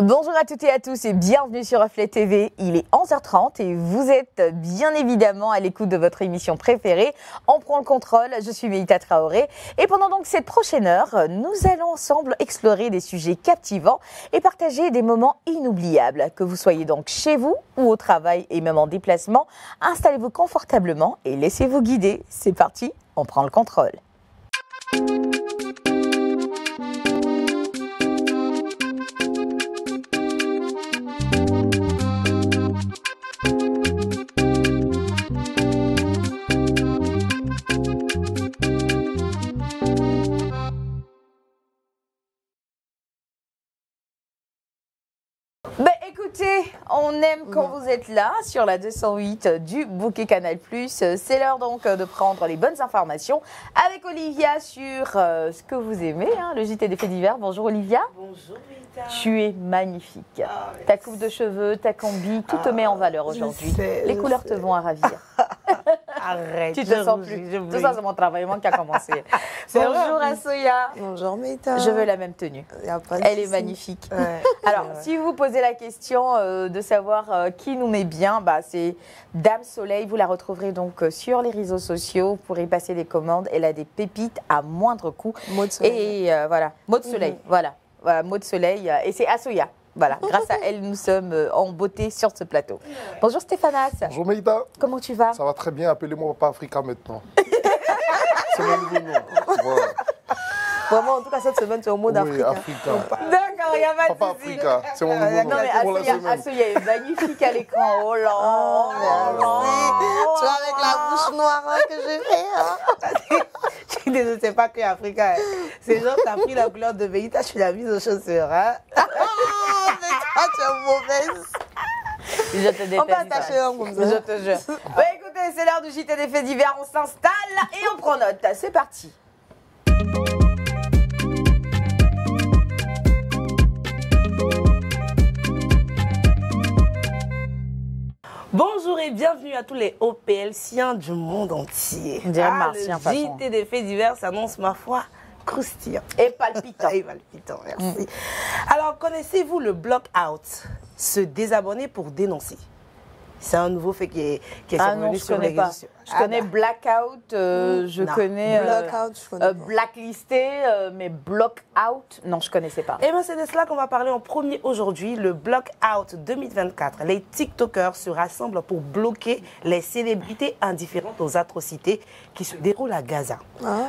Bonjour à toutes et à tous et bienvenue sur Reflet TV. Il est 11h30 et vous êtes bien évidemment à l'écoute de votre émission préférée. On prend le contrôle, je suis Meïta Traoré. Et pendant donc cette prochaine heure, nous allons ensemble explorer des sujets captivants et partager des moments inoubliables. Que vous soyez donc chez vous ou au travail et même en déplacement, installez-vous confortablement et laissez-vous guider. C'est parti, on prend le contrôle. Écoutez, on aime quand vous êtes là sur la 208 du bouquet Canal+. C'est l'heure donc de prendre les bonnes informations avec Olivia sur ce que vous aimez, hein, le JT des faits divers. Bonjour Olivia. Bonjour Meïta. Tu es magnifique. Ta coupe de cheveux, ta combi, tout te met en valeur aujourd'hui. Les couleurs te vont à ravir. Arrête. Tu te sens plus. Tout ça, c'est mon travail qui a commencé. Bonjour Assoya. Bonjour Meïta. Je veux la même tenue. Elle est magnifique. Ouais, alors, si vous vous posez la question de savoir qui nous met bien, c'est Dame Soleil. Vous la retrouverez donc sur les réseaux sociaux. Vous pourrez passer des commandes. Elle a des pépites à moindre coût. Maud Soleil. Et voilà, Maud Soleil. Voilà, Maud Soleil. Et c'est Assoya. Voilà, grâce à elle, nous sommes en beauté sur ce plateau. Bonjour Stéphanas. Bonjour Meïta. Comment tu vas? Ça va très bien, appelez-moi Papa Africa maintenant. C'est mon nouveau nom. Voilà. Vraiment, en tout cas, cette semaine, c'est au mot d'Afrique. Oui, Africa. D'accord, il n'y a pas de Papa souci. Africa, c'est mon nouveau nom. Non, mais Assoya est magnifique à l'écran. Oh là Tu vois, avec la bouche noire que je fais. Je suis désolée, c'est pas que Africa. C'est genre, t'as pris la couleur de Meïta, tu l'as mise aux chaussures. Hein? Mais toi, tu es mauvaise. Je te déteste. On peut attacher un comme ça. Je te jure. Écoutez, c'est l'heure du JT des faits divers. On s'installe et on prend note. C'est parti. Bonjour et bienvenue à tous les OPLciens du monde entier. On dirait martien, le JT des faits divers s'annonce, ma foi, croustillant. Et palpitant. Et palpitant, merci. Alors, connaissez-vous le block-out? Se désabonner pour dénoncer. C'est un nouveau fait qui est survenu sur les réseaux sociaux. Je connais blackout, je connais Blackout, je connais pas. blacklisté, mais blockout, non, je connaissais pas. Et bien, c'est de cela qu'on va parler en premier aujourd'hui, le Blockout 2024. Les TikTokers se rassemblent pour bloquer les célébrités indifférentes aux atrocités qui se déroulent à Gaza.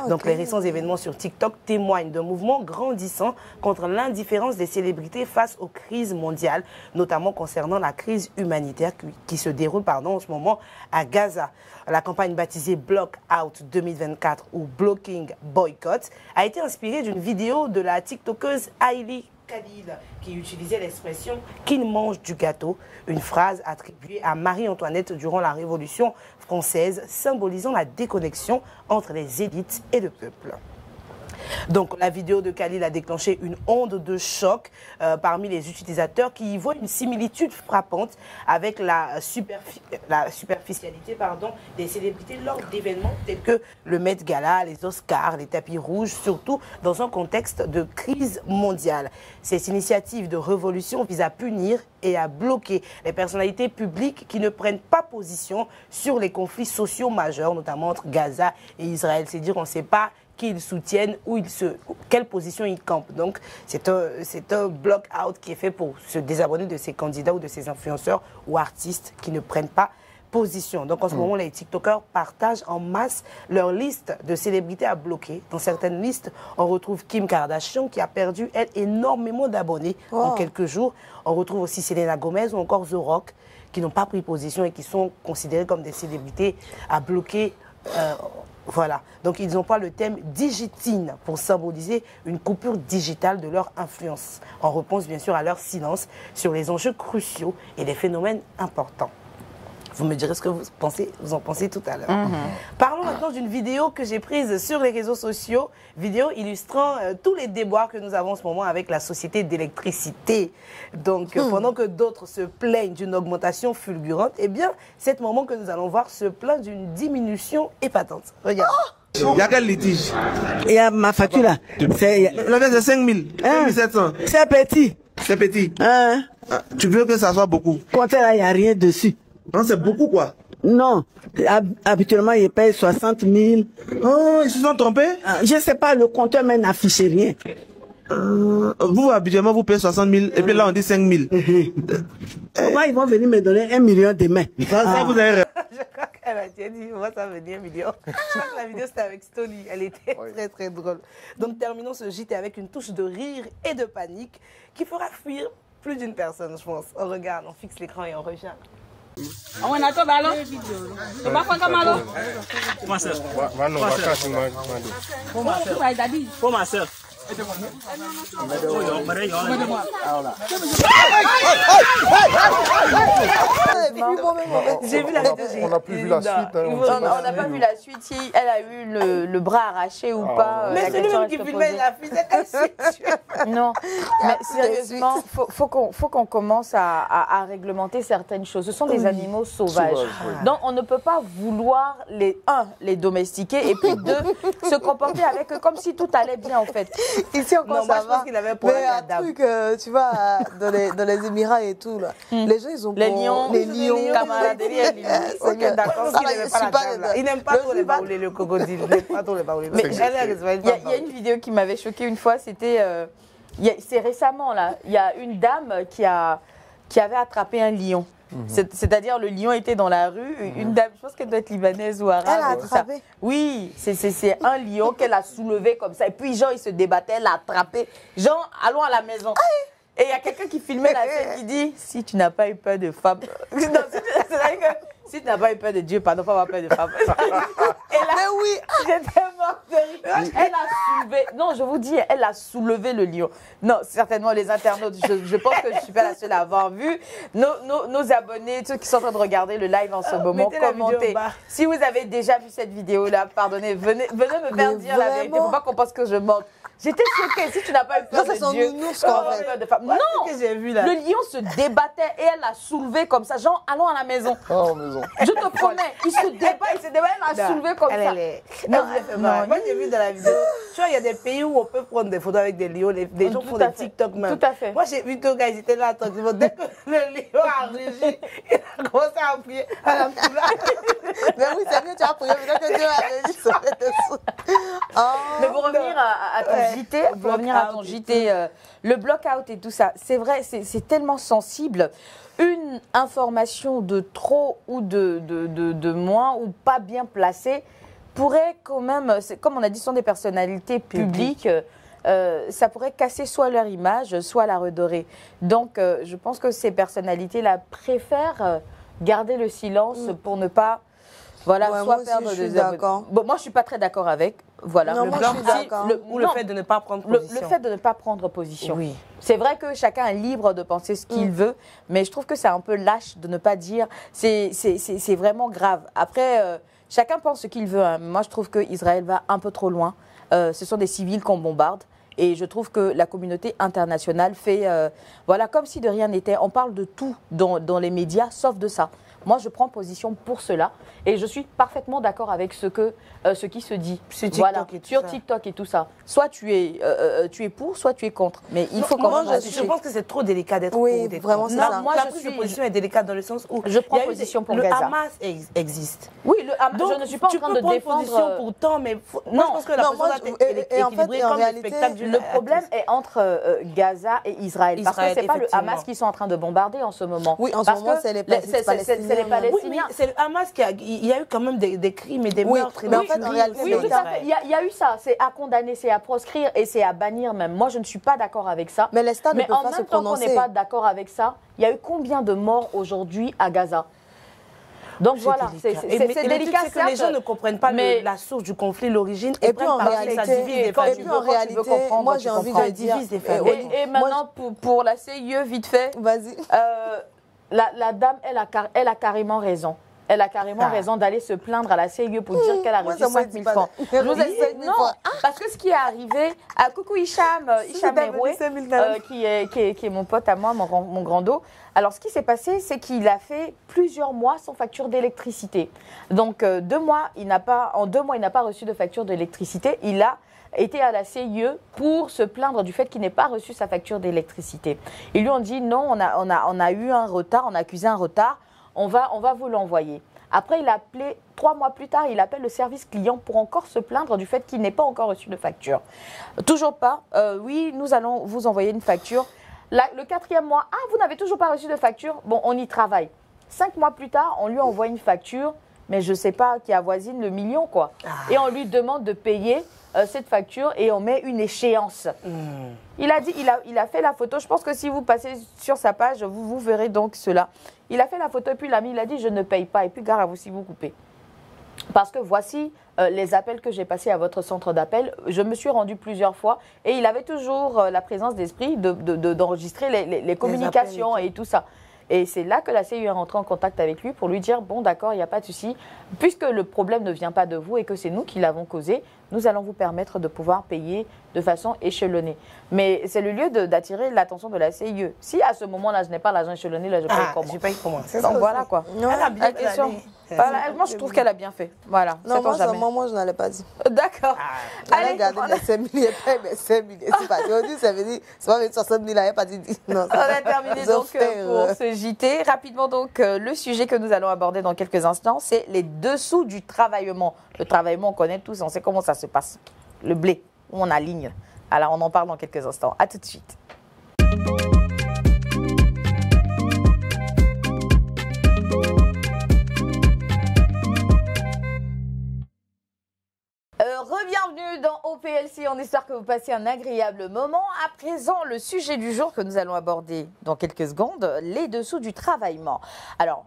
Donc, les récents événements sur TikTok témoignent d'un mouvement grandissant contre l'indifférence des célébrités face aux crises mondiales, notamment concernant la crise humanitaire qui se déroule en ce moment à Gaza. La campagne baptisée Blockout 2024 ou Blocking Boycott a été inspirée d'une vidéo de la TikTokeuse Hailey Khalil qui utilisait l'expression « qu'il mange du gâteau », une phrase attribuée à Marie-Antoinette durant la Révolution française, symbolisant la déconnexion entre les élites et le peuple. Donc, la vidéo de Khalil a déclenché une onde de choc parmi les utilisateurs qui y voient une similitude frappante avec la superficialité des célébrités lors d'événements tels que le Met Gala, les Oscars, les tapis rouges, surtout dans un contexte de crise mondiale. Cette initiative de révolution vise à punir et à bloquer les personnalités publiques qui ne prennent pas position sur les conflits sociaux majeurs, notamment entre Gaza et Israël. C'est dire, on ne sait pas qu'ils soutiennent ou quelle position ils campent. Donc, c'est un block-out qui est fait pour se désabonner de ces candidats ou de ces influenceurs ou artistes qui ne prennent pas position. Donc, en ce moment, les TikTokers partagent en masse leur liste de célébrités à bloquer. Dans certaines listes, on retrouve Kim Kardashian qui a perdu, elle, énormément d'abonnés en quelques jours. On retrouve aussi Selena Gomez ou encore The Rock qui n'ont pas pris position et qui sont considérés comme des célébrités à bloquer. Voilà, donc ils emploient le thème digitine pour symboliser une coupure digitale de leur influence, en réponse bien sûr à leur silence sur les enjeux cruciaux et les phénomènes importants. Vous me direz ce que vous en pensez tout à l'heure. Parlons maintenant d'une vidéo que j'ai prise sur les réseaux sociaux, vidéo illustrant tous les déboires que nous avons en ce moment avec la société d'électricité. Donc, pendant que d'autres se plaignent d'une augmentation fulgurante, eh bien, cette maman que nous allons voir se plaint d'une diminution épatante. Regarde. Il y a quel litige? Il y a ma facture là. C'est 5 000, 5 700. C'est petit. C'est petit. Hein? Ah, tu veux que ça soit beaucoup? Compteur là, il n'y a rien dessus. Non, c'est beaucoup quoi. Non. Habituellement, il paye 60 000. Oh, ils se sont trompés? Je ne sais pas, le compteur même n'affiche rien. Vous, habituellement, vous payez 60 000 et puis là, on dit 5 000. Comment ils vont venir me donner 1 million demain? Ça, vous avez... Je crois qu'elle a dit, moi, ça veut dire 1 million. Je crois que la vidéo, c'était avec Stony. Elle était très, très drôle. Donc, terminons ce JT avec une touche de rire et de panique qui fera fuir plus d'une personne, je pense. On regarde, on fixe l'écran et on revient. Comment ça? Comment ça? J'ai vu la vidéo. On n'a plus vu la suite. On n'a pas vu la suite, si elle a eu le bras arraché ou pas. Mais c'est lui-même qui filmait la fille, c'est Non, mais sérieusement, faut qu'on commence à réglementer certaines choses. Ce sont des animaux sauvages. Donc on ne peut pas vouloir les domestiquer et puis se comporter avec eux comme si tout allait bien en fait. Ici encore ça va. Mais un truc, tu vois, dans les Émirats et tout là, les gens ils ont les lions, camaraderie, ok, d'accord. Il n'aime pas trop les baoulés, le crocodile. Il n'aime pas trop les baoulés. Mais il y a une vidéo qui m'avait choquée une fois, c'est récemment là, il y a une dame qui avait attrapé un lion. C'est-à-dire le lion était dans la rue, une dame, je pense qu'elle doit être libanaise ou arabe. Elle a attrapé? Oui, c'est un lion qu'elle a soulevé comme ça. Et puis Jean, il se débattait, elle l'a attrapé. Jean, allons à la maison. Et il y a quelqu'un qui filmait la scène qui dit, si tu n'as pas eu peur de femme, c'est-à-dire que si tu n'as pas eu peur de Dieu, pardon, faut avoir peur de femme. Et là, mais oui, j'étais morte de rire. Elle a soulevé, non, je vous dis, elle a soulevé le lion. Non, certainement les internautes, je pense que je ne suis pas la seule à avoir vu. Nos abonnés, ceux qui sont en train de regarder le live en ce moment, commentez. Si vous avez déjà vu cette vidéo-là, pardonnez, venez me faire dire la vérité. Il ne faut pas qu'on pense que je monte. J'étais choquée. Si tu n'as pas eu peur de Dieu, peur de femme. Non, le lion se débattait et elle l'a soulevé comme ça. Genre, allons à la maison. Je te promets, il se débat, elle l'a soulevé comme ça. Non, moi j'ai vu dans la vidéo, tu vois, il y a des pays où on peut prendre des photos avec des lions, les gens font des TikTok même. Tout à fait. Moi j'ai vu deux gars, ils étaient là, attentivement. Dès que le lion a régi, il a commencé à prier à la foule. Mais oui, c'est mieux, tu as prié, mais que Dieu a régi, ça fait des sous. Mais pour revenir à ton JT, le block-out et tout ça, c'est vrai, c'est tellement sensible. Une information de trop ou de moins ou pas bien placée pourrait quand même, comme on a dit, ce sont des personnalités publiques, ça pourrait casser soit leur image, soit la redorer. Donc, je pense que ces personnalités-là préfèrent garder le silence pour ne pas... Voilà, ouais, soit perdre des abonnés. Bon, moi, je ne suis pas très d'accord avec. Voilà. Non, moi, je suis d'accord. Le fait de ne pas prendre position. Le fait de ne pas prendre position. Oui. C'est vrai que chacun est libre de penser ce qu'il veut, mais je trouve que c'est un peu lâche de ne pas dire. C'est vraiment grave. Après, chacun pense ce qu'il veut. Hein. Moi, je trouve qu'Israël va un peu trop loin. Ce sont des civils qu'on bombarde. Et je trouve que la communauté internationale fait, voilà, comme si de rien n'était. On parle de tout dans les médias, sauf de ça. Moi, je prends position pour cela et je suis parfaitement d'accord avec ce qui se dit sur TikTok et tout ça. Soit tu es pour, soit tu es contre. Mais il faut quand même. Je pense que c'est trop délicat d'être pour. Oui, vraiment, c'est ça. Moi, la prise de position est délicate dans le sens où je prends position pour Gaza. Le Hamas existe. Oui, le Hamas. Donc, je ne suis pas en train de défendre. Position pour tant, mais non, je pense que la position est équilibrée comme le spectacle du. Le problème est entre Gaza et Israël. Parce que c'est pas le Hamas qui sont en train de bombarder en ce moment. Oui, en ce moment, c'est les Palestiniens. C'est les Palestiniens. Oui, c'est le Hamas il y a eu quand même des crimes et des meurtres. Mais en fait, en réalité, oui, tout à fait. Il y a eu ça. C'est à condamner, c'est à proscrire et c'est à bannir même. Moi, je ne suis pas d'accord avec ça. Mais l'État ne peut pas se prononcer. Mais en même temps qu'on n'est pas d'accord avec ça, il y a eu combien de morts aujourd'hui à Gaza? Donc voilà, c'est délicat. C'est que les gens ne comprennent pas la source du conflit, l'origine. Et puis en réalité, moi j'ai envie de dire. Et maintenant, pour la CIE, vite fait. Vas-y. La dame, elle a carrément raison. Elle a carrément raison d'aller se plaindre à la CIE pour dire qu'elle a reçu 5 000 francs. Non, parce que ce qui est arrivé, coucou Hicham Eroué, qui est mon pote à moi, mon grand dos. Alors, ce qui s'est passé, c'est qu'il a fait plusieurs mois sans facture d'électricité. Donc, en 2 mois, il n'a pas reçu de facture d'électricité. Il a était à la CIE pour se plaindre du fait qu'il n'ait pas reçu sa facture d'électricité. Ils lui ont dit non, on a eu un retard, on a accusé un retard, on va vous l'envoyer. Après, il a appelé, 3 mois plus tard, il appelle le service client pour encore se plaindre du fait qu'il n'ait pas encore reçu de facture. Toujours pas, oui, nous allons vous envoyer une facture. Le 4e mois, ah, vous n'avez toujours pas reçu de facture? Bon, on y travaille. 5 mois plus tard, on lui envoie une facture, mais je ne sais pas, qui avoisine le million, quoi. Et on lui demande de payer cette facture et on met une échéance. Il a dit, il a fait la photo. Je pense que si vous passez sur sa page, vous verrez donc cela. Il a fait la photo et puis il a dit je ne paye pas. Et puis gare à vous si vous coupez. Parce que voici les appels que j'ai passés à votre centre d'appel. Je me suis rendue plusieurs fois et il avait toujours la présence d'esprit d'enregistrer les communications et tout ça. Et c'est là que la CIE est rentrée en contact avec lui pour lui dire, bon d'accord, il n'y a pas de souci, puisque le problème ne vient pas de vous et que c'est nous qui l'avons causé, nous allons vous permettre de pouvoir payer de façon échelonnée. Mais c'est le lieu d'attirer l'attention de la CIE. Si à ce moment-là, je n'ai pas l'argent échelonné, là, je paye comment? Je paye comment? Donc voilà quoi. Elle a bien Moi, je trouve qu'elle a bien fait. Voilà. Non, moi, je n'allais pas dit. D'accord. Allez, regardez mes 5 000, mes 5 000. C'est pas aujourd'hui, ça veut dire, c'est pas 60 000, elle n'a pas dit. Non, on a terminé donc pour ce JT. Rapidement donc, le sujet que nous allons aborder dans quelques instants, c'est les dessous du travaillement. Le travaillement, on connaît tous, on sait comment ça se passe. Le blé, où on aligne. Alors, on en parle dans quelques instants. À tout de suite. Bienvenue dans OPLC, on espère que vous passez un agréable moment. À présent, le sujet du jour que nous allons aborder dans quelques secondes, les dessous du travaillement. Alors,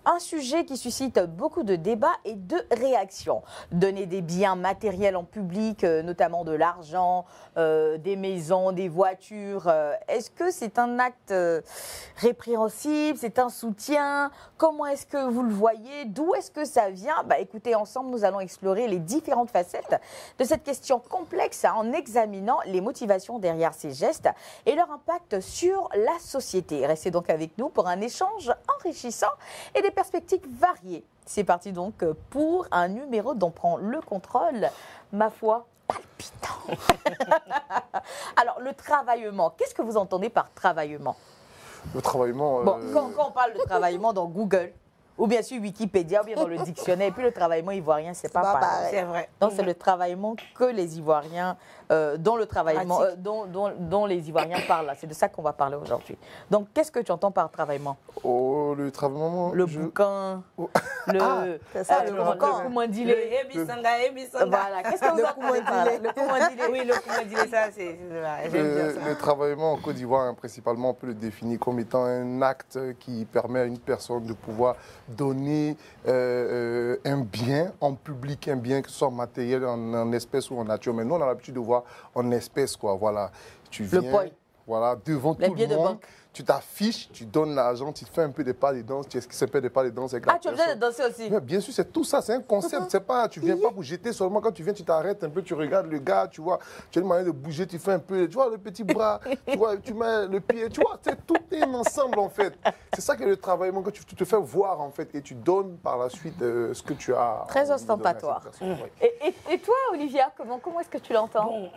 un sujet qui suscite beaucoup de débats et de réactions. Donner des biens matériels en public, notamment de l'argent, des maisons, des voitures, est-ce que c'est un acte répréhensible? C'est un soutien? Comment est-ce que vous le voyez? D'où est-ce que ça vient? Écoutez, ensemble, nous allons explorer les différentes facettes de cette question complexe en examinant les motivations derrière ces gestes et leur impact sur la société. Restez donc avec nous pour un échange enrichissant et des perspectives variées. C'est parti donc pour un numéro dont prend le contrôle, ma foi, palpitant. Alors, le travaillement, qu'est-ce que vous entendez par travaillement? Le travaillement... Bon, quand on parle de travaillement dans Google, ou bien sur Wikipédia, ou bien dans le dictionnaire, et puis le travaillement ivoirien, c'est pas pareil. C'est vrai. Donc, c'est le travaillement que les Ivoiriens, dont les Ivoiriens parlent. C'est de ça qu'on va parler aujourd'hui. Donc, qu'est-ce que tu entends par travaillement? Oh, le travaillement... Le bouquin, le coumandilé. Voilà, qu'est-ce que vous entendez par là? Le coumandilé. Oui, le coumandilé, ça, c'est... Le travaillement en Côte d'Ivoire, principalement, on peut le définir comme étant un acte qui permet à une personne de pouvoir donner un bien en public, un bien que ce soit matériel, en espèces ou en nature. Mais nous, on a l'habitude de voir en espèces, quoi. Voilà, tu viens, voilà, devant tout le monde. Tu t'affiches, tu donnes l'argent, tu fais un peu des pas de danse, tu essaies des pas de danse avec la personne. Ah, tu as besoin de danser aussi? Mais bien sûr, c'est tout ça, c'est un concept. C'est pas, tu viens pas pour jeter seulement. Quand tu viens, tu t'arrêtes un peu, tu regardes le gars, tu vois, tu as une manière de bouger, tu fais un peu, tu vois, le petit bras, tu vois, tu mets le pied, tu vois, tout est ensemble en fait. C'est ça que le travaillement, quand tu te fais voir en fait et tu donnes par la suite ce que tu as. Très ostentatoire. Et toi, Olivia, comment est-ce que tu l'entends? Bon.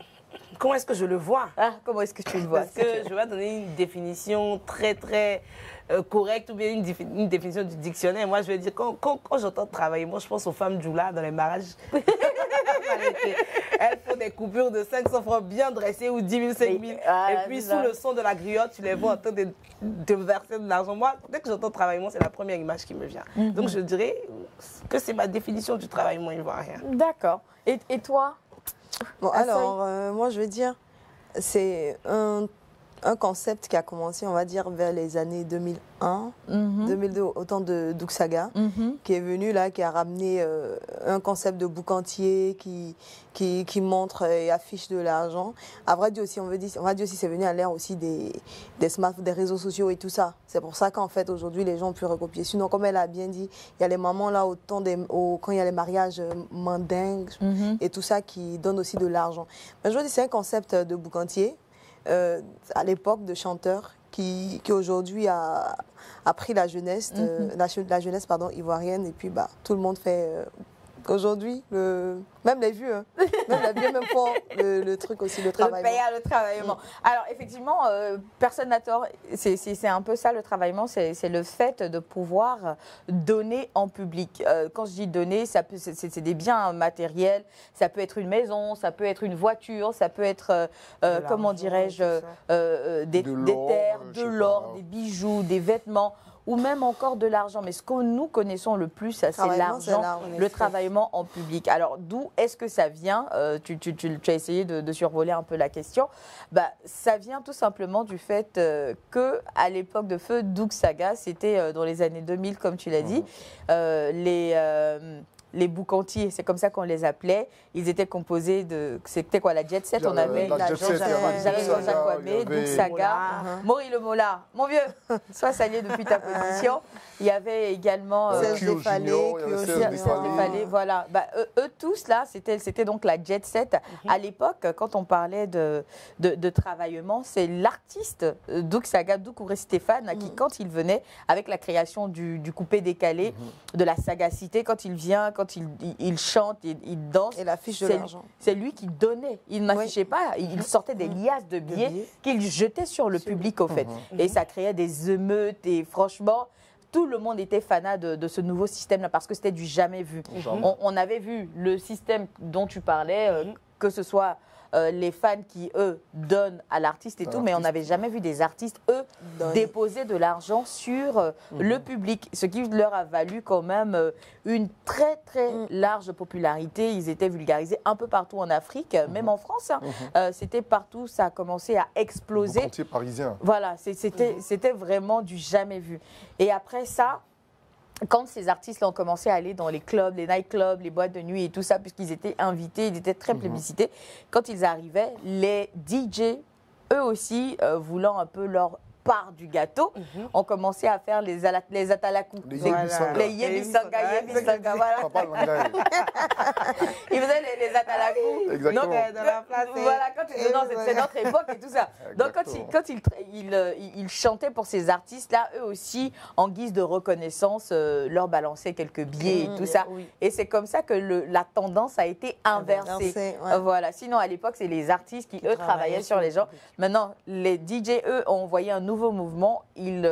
Comment est-ce que je le vois? Comment est-ce que tu le vois? Parce que je vais donner une définition très, très correcte ou bien une définition du dictionnaire. Moi, je vais dire, quand j'entends travailler, moi, je pense aux femmes djoula dans les mariages. Elles font des coupures de 500 francs bien dressées ou 10 000, 5 000. Et puis, sous le son de la griotte, tu les vois en train de verser de l'argent. Moi, dès que j'entends travaillement, c'est la première image qui me vient. Donc, je dirais que c'est ma définition du travaillement ivoirien. D'accord. Et toi? Bon, alors, moi, je veux dire, c'est un concept qui a commencé, on va dire, vers les années 2001, 2002, au temps de Douksaga, qui est venu là, qui a ramené un concept de book entier qui montre et affiche de l'argent. À vrai dire aussi, on va dire aussi, c'est venu à l'ère aussi des smartphones, des réseaux sociaux et tout ça. C'est pour ça qu'en fait, aujourd'hui, les gens ont pu recopier. Sinon, comme elle a bien dit, il y a les moments là, quand il y a les mariages mandingues et tout ça qui donnent aussi de l'argent. Mais je veux dire, c'est un concept de book entier. À l'époque de chanteurs qui aujourd'hui a pris la jeunesse, la jeunesse ivoirienne et puis tout le monde fait Aujourd'hui, même les vues, hein. Même la vie, même fort, le truc aussi, le travail. Le travaillement. Alors, effectivement, personne n'a tort. C'est un peu ça, le travaillement, c'est le fait de pouvoir donner en public. Quand je dis donner, c'est des biens matériels, ça peut être une maison, ça peut être une voiture, ça peut être, comment dirais-je, des terres, de l'or, des bijoux, des vêtements, ou même encore de l'argent. Mais ce que nous connaissons le plus, c'est l'argent, le travaillement en public. Alors, d'où est-ce que ça vient? Tu as essayé de survoler un peu la question. Bah, ça vient tout simplement du fait qu'à l'époque de feu Doug Saga, c'était dans les années 2000, comme tu l'as dit, les boucantiers, c'est comme ça qu'on les appelait. Ils étaient composés de... C'était quoi, la Jet Set? On avait Jean-Jacques Wabé, Doug Saga, Maury Le Mola. Mon vieux, sois salué depuis ta position. Il y avait également... Serge Desfalais, voilà. Bah, eux tous, là, c'était donc la Jet Set. À l'époque, quand on parlait de travaillement, c'est l'artiste Doug Saga, Doug Ouré Stéphane, qui, quand il venait, avec la création du coupé-décalé, de la sagacité, quand il vient, quand il chante, il danse. Et l'affiche de l'argent. C'est lui qui donnait. Il n'affichait pas. Il sortait des liasses de billets qu'il jetait sur le public, au fait. Et ça créait des émeutes. Et franchement, tout le monde était fanat de ce nouveau système-là parce que c'était du jamais vu. On avait vu le système dont tu parlais, que ce soit les fans qui, eux, donnent à l'artiste et tout, mais on n'avait jamais vu des artistes, eux, déposer de l'argent sur le public, ce qui leur a valu quand même une très, très large popularité. Ils étaient vulgarisés un peu partout en Afrique, même en France. C'était partout, ça a commencé à exploser. Le parisien. Voilà, c'était vraiment du jamais vu. Et après ça, quand ces artistes ont commencé à aller dans les clubs, les nightclubs, les boîtes de nuit et tout ça, puisqu'ils étaient invités, ils étaient très plébiscités, quand ils arrivaient, les DJ, eux aussi, voulant un peu leur part du gâteau, ont commencé à faire les atalakou. Les Yébisanga, voilà. Ils faisaient les atalakou. Exactement. Donc, voilà, c'est notre époque et tout ça. Donc, quand ils chantaient pour ces artistes-là, eux aussi, en guise de reconnaissance, leur balançaient quelques billets et tout ça. Et c'est comme ça que la tendance a été inversée. Voilà. Sinon, à l'époque, c'est les artistes qui, eux, travaillaient sur les gens. Maintenant, les DJ, eux, ont envoyé un nouveau mouvement, ils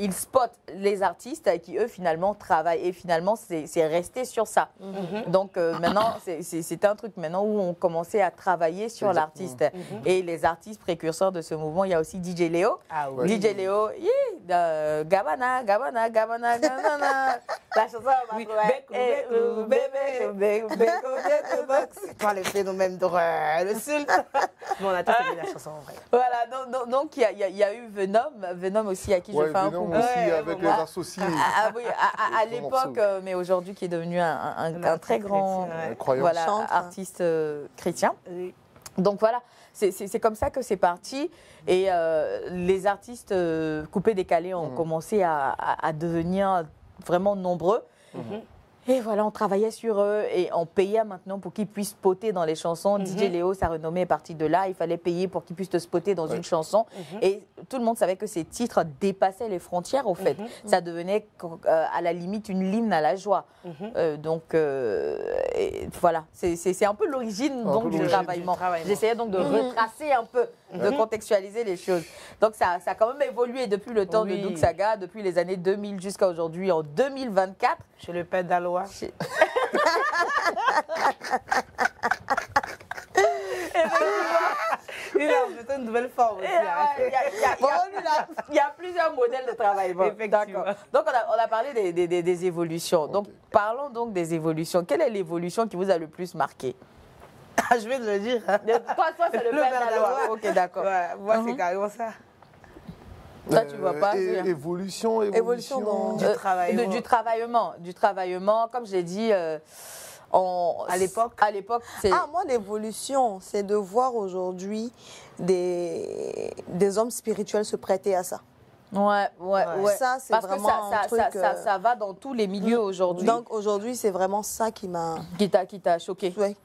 spotent les artistes qui, eux, finalement, travaillent. Et finalement, c'est resté sur ça. Donc, maintenant, c'est un truc maintenant où on commençait à travailler sur l'artiste. Et les artistes précurseurs de ce mouvement, il y a aussi DJ Léo. DJ Léo, Gabana, Gabana, Gabana, Gabana. La chanson, Toi, le phénomène d'horreur, le seul. On a tous aimé la chanson, en vrai. Voilà, donc il y a eu Venom aussi, à qui je fais un coup. Aussi, avec les associés. Oui, à l'époque, mais aujourd'hui qui est devenu un très grand artiste chrétien. Donc voilà, c'est comme ça que c'est parti. Et les artistes coupés-décalés ont commencé à devenir vraiment nombreux. Et voilà, on travaillait sur eux et on payait maintenant pour qu'ils puissent spotter dans les chansons. DJ Léo, sa renommée est partie de là. Il fallait payer pour qu'ils puissent te spotter dans une chanson. Et tout le monde savait que ces titres dépassaient les frontières, au fait. Ça devenait, à la limite, une hymne à la joie. Donc, voilà, c'est un peu l'origine du travaillement. J'essayais donc de retracer un peu, de contextualiser les choses. Donc, ça a quand même évolué depuis le temps de Doug Saga, depuis les années 2000 jusqu'à aujourd'hui, en 2024. Chez le père d'Alois. Il a une nouvelle forme aussi. Il y a plusieurs modèles de travail. D'accord. Donc, on a parlé des évolutions. Donc, parlons donc des évolutions. Quelle est l'évolution qui vous a le plus marqué? Je vais te le dire. Toi, c'est le père d'Alois. Ok, d'accord. Moi, c'est carrément ça. Toi, tu vois pas. Évolution du travaillement. Du travaillement, comme j'ai dit, à l'époque, c'est... moi, l'évolution, c'est de voir aujourd'hui des hommes spirituels se prêter à ça. Ouais. Ça, c'est vraiment un truc... Ça va dans tous les milieux aujourd'hui. Donc, aujourd'hui, c'est vraiment ça qui m'a... Qui t'a choqué. Ouais.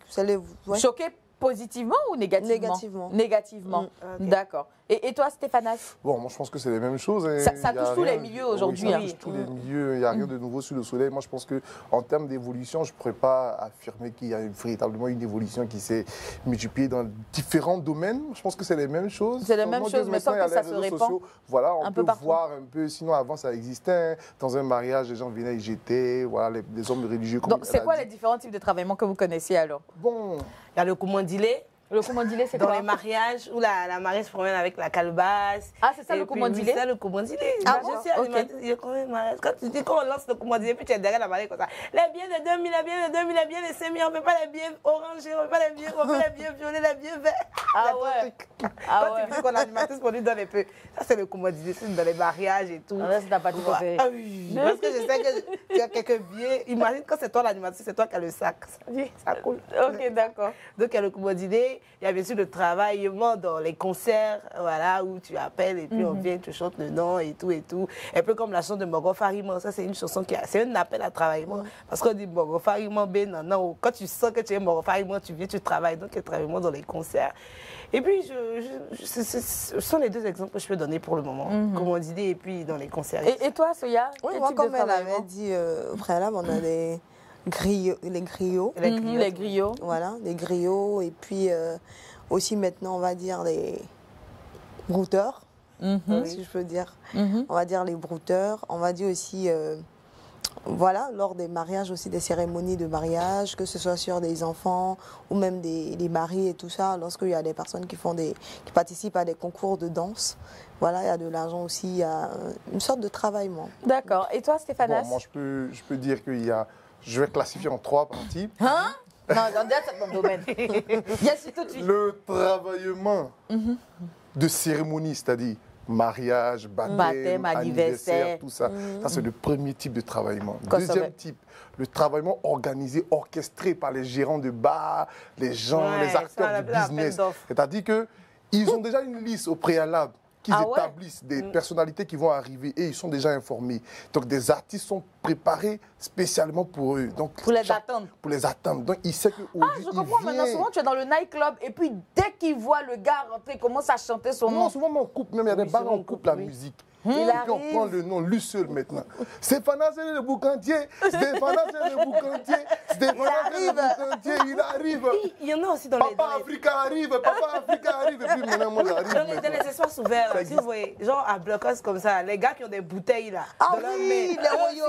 Choqué positivement ou négativement? Négativement. Okay. D'accord. Et toi, Stéphanas? Bon, moi, je pense que c'est les mêmes choses. Hein. Ça touche tous les milieux aujourd'hui. Oui, ça touche tous les milieux. Il n'y a rien de nouveau sous le soleil. Moi, je pense qu'en termes d'évolution, je ne pourrais pas affirmer qu'il y a véritablement une évolution qui s'est multipliée dans différents domaines. Je pense que c'est les mêmes choses. C'est les mêmes choses, mais sauf que ça se répand. Voilà, on peut partout. voir un peu. Sinon, avant, ça existait. Hein. Dans un mariage, les gens venaient, ils jetaient. Voilà, les hommes religieux. Donc, c'est quoi les différents types de travaillement que vous connaissez alors? Bon, Il y a le commandilé. Le commandilé, c'est Dans quoi? les mariages où la mariée se promène avec la calebasse. Ah, c'est ça le Et puis, commandilé? oui, c'est ça le commandilé. Ah Moi, bon? je suis animatrice, il y a combien de mariages? Quand tu dis qu'on lance le commandilé, puis tu es derrière la mariée comme ça. Les biens de 2000, les biens de 2000, les biens de 5000, on ne fait pas les biens orangés, on ne fait pas les biens, on fait les biens violets, les biens verts. Ah Il y a trop de ouais. trucs. Ah Quand ouais. tu dis qu'on est animatrice, qu'on lui donne un peu. Ça, c'est le commandilé, c'est dans les mariages et tout. Ah, là, c'est ta partie préférée. Ah oui, parce que je sais que tu as quelques billets. Imagine quand c'est toi l'animatrice, c'est toi qui as le sac. Ça coule. Ok, d'accord. Donc, il y a le commandité, il y a bien sûr le travaillement dans les concerts, voilà, où tu appelles et puis on vient, tu chantes le nom et tout et tout. Un peu comme la chanson de Mogo Fariman, ça c'est une chanson c'est un appel à travaillement. Parce qu'on dit Mogo Fariman, ben non, non, quand tu sens que tu es Mogo Fariman, tu viens, tu travailles, donc il y a le travaillement dans les concerts. Et puis, ce sont les deux exemples que je peux donner pour le moment, commandité et puis dans les concerts. Et toi, Soya? Oui, quel moi, type de comme elle travaillement? avait dit au préalable, on a les griots. Les griots. Voilà, les griots. Et puis aussi maintenant, on va dire les brouteurs, si je peux dire. On va dire les brouteurs. On va dire aussi, voilà, lors des mariages aussi, des cérémonies de mariage, que ce soit sur des enfants ou même des maris et tout ça, lorsqu'il y a des personnes qui participent à des concours de danse. Voilà, il y a de l'argent aussi, il y a une sorte de travaillement. D'accord. Et toi, Stéphanas? bon, moi, je peux dire qu'il y a... Je vais classifier en 3 parties. Hein? Non, c'est ton domaine. Yes, tout de suite. Le travaillement de cérémonie, c'est-à-dire mariage, baptême, anniversaire, tout ça. Ça, c'est le premier type de travaillement. Deuxième type, le travaillement organisé, orchestré par les gérants de bar, les gens, les acteurs du business. C'est-à-dire qu'ils ont déjà une liste au préalable qu'ils établissent des personnalités qui vont arriver et ils sont déjà informés. Donc, des artistes sont préparés spécialement pour eux. Donc, pour les attendre. Pour les attendre. Donc, ils savent qu'aujourd'hui, je comprends maintenant. Souvent, tu es dans le nightclub et puis dès qu'ils voient le gars rentrer, il commence à chanter son nom. Non, souvent, on coupe. Même il y a des bars où on coupe la musique. Et puis on prend le nom, lui seul maintenant. Stéphanas, c'est le boucantier. Stéphanas, c'est le boucantier. Stéphanas, c'est le boucantier. Il arrive. Il y en a aussi dans Papa Africa arrive. Papa Africa arrive. Et puis maintenant, moi, j'arrive. Dans les espaces ouverts, si vous voyez, genre à Blocos comme ça, les gars qui ont des bouteilles là. Ah dans leur oui, main. les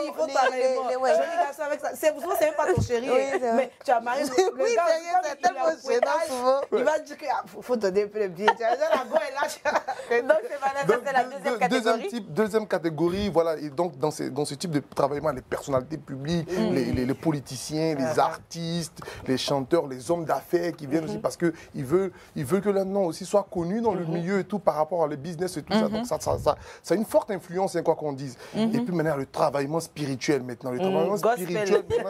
Il faut parler. Joli garçon avec ça. C'est même pas ton chéri. Mais tu as marié le gars. C'est tellement gênant souvent. Il va dire qu'il faut donner un peu le billet. La go est là. Donc, c'est la deuxième catégorie. Deuxième catégorie, voilà, et donc dans ce type de travaillement, les personnalités publiques, les politiciens, les artistes, les chanteurs, les hommes d'affaires qui viennent aussi parce qu'ils veulent que leur nom aussi soit connu dans le milieu et tout par rapport à le business et tout ça. Donc ça a une forte influence, hein, quoi qu'on dise. Et puis maintenant, le travaillement spirituel maintenant. Le travaillement spirituel, maintenant,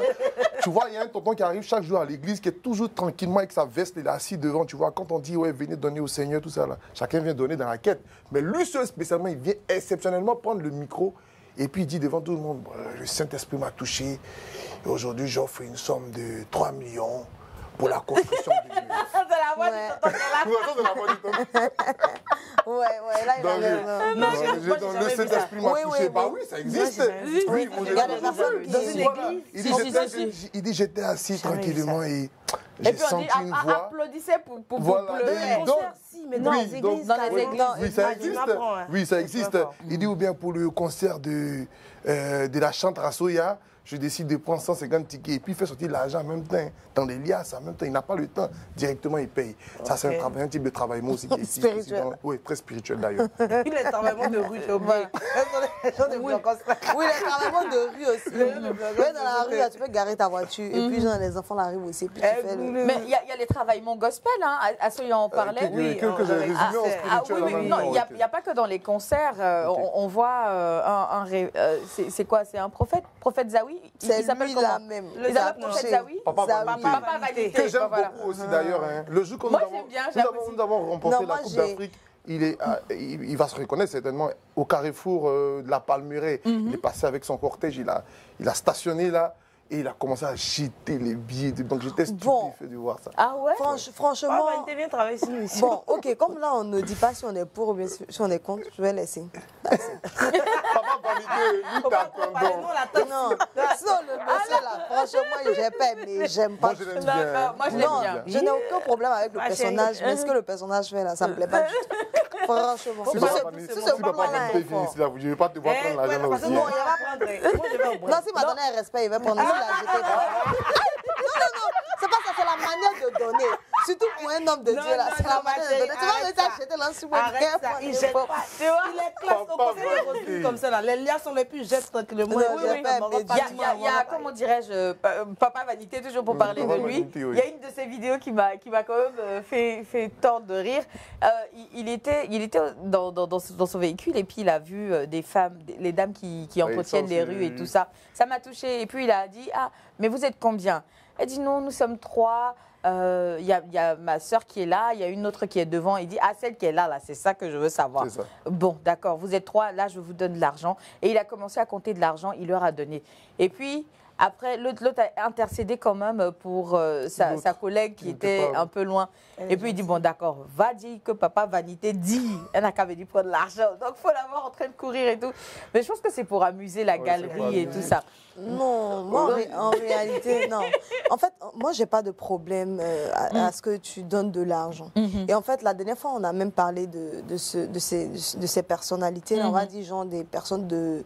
tu vois, il y a un tonton qui arrive chaque jour à l'église qui est toujours tranquillement avec sa veste, il est assis devant, tu vois, quand on dit, ouais, venez donner au Seigneur, tout ça là, chacun vient donner dans la quête. Mais lui seul spécialement, il vient exceptionnellement prendre le micro et puis il dit devant tout le monde, le Saint-Esprit m'a touché et aujourd'hui j'offre une somme de 3 millions pour la construction du mur. C'est la voix du tonton qui est là. Ouais, là il a Donc le Saint-Esprit m'a touché. Bah oui, ça existe. Oui, il y a des personnes dans une église. Il dit j'étais assis tranquillement et j'ai senti une voix. Applaudissez pour Voilà. pleurer. Mais dans les églises, dans les églises. Oui, ça existe. Oui, ça existe. Il dit ou bien pour le concert de la chante Rassoya, je décide de prendre 150 tickets et puis il fait sortir l'argent en même temps, dans les liasses en même temps. Il n'a pas le temps. Directement, il paye. Ça, c'est un type de travaillement aussi qui est ici. Oui, très spirituel d'ailleurs. Il est travaillement de rue, j'ai oublié. Oui, les travaillements de rue aussi. Ouais, dans la rue, là, tu peux garer ta voiture et puis genre, les enfants arrivent aussi. Puis tu fais Mais il y a les travaillements gospel, hein, à ceux qui en parlaient. Oui, que j'ai résumé en spirituel. Non, il n'y a pas que dans les concerts. On voit c'est quoi? C'est un prophète Zawi. c'est s'appelle lui comment? là même. Il s'appelle prophète Zawi. Papa Vanité. Que j'aime beaucoup aussi d'ailleurs. Le jour que nous avons remporté la Coupe d'Afrique, il va se reconnaître certainement au carrefour de la Palmeraie. Il est passé avec son cortège, il a stationné là. et il a commencé à jeter les billets. Donc j'étais stupéfait de voir ça. Ah ouais? Franchement. Vanité vient travailler sur nous ici. Bon, ok, comme là, on ne dit pas si on est pour ou bien si on est contre, je vais laisser. Papa Vanité, lui, t'attendons. Non, sinon le monsieur là, franchement, j'ai pas aimé, j'aime pas. Moi, je l'aime bien. Moi, je l'aime bien. Je n'ai aucun problème avec le personnage, mais ce que le personnage fait là, ça me plaît pas du tout. Franchement. Si Papa Vanité vient ici, là, je ne vais pas te voir prendre l'argent là aussi. Non, il va prendre. Non, s'il m'a donné un respect, il va prendre. S'il l'a jeté. Non, c'est pas ça, c'est la manière de donner. Surtout pour un homme de Dieu là, c'est la manière de donner. Tu vas me dire, jeter là sur moi. Arrête ça, il jette pas. Tu vois, il est classe au conseil comme ça là. Les liens sont les plus gestes tranquillement. Il y a, comment dirais-je, Papa Vanité, toujours pour parler de lui. Il y a une de ses vidéos qui m'a quand même fait tort de rire. Il était dans son véhicule et puis il a vu des femmes, les dames qui entretiennent les rues et tout ça. Ça m'a touchée. Et puis il a dit, ah, mais vous êtes combien? Elle dit, non, nous sommes 3. Il y a ma soeur qui est là, il y a une autre qui est devant. Il dit, ah, celle qui est là, c'est ça que je veux savoir. Ça. Bon, d'accord, vous êtes 3, là, je vous donne de l'argent. Et il a commencé à compter de l'argent, il leur a donné. Et puis, après, l'autre a intercédé quand même pour sa collègue qui était un peu loin. Et puis, il dit, bon, d'accord, va dire que Papa Vanité dit. Elle n'a qu'à venir prendre l'argent. Donc, il faut l'avoir en train de courir et tout. Mais je pense que c'est pour amuser la galerie et tout ça. Non, moi, en réalité, non. En fait, moi, j'ai pas de problème à ce que tu donnes de l'argent. Et en fait, la dernière fois, on a même parlé de ces personnalités, on va dire, genre des personnes de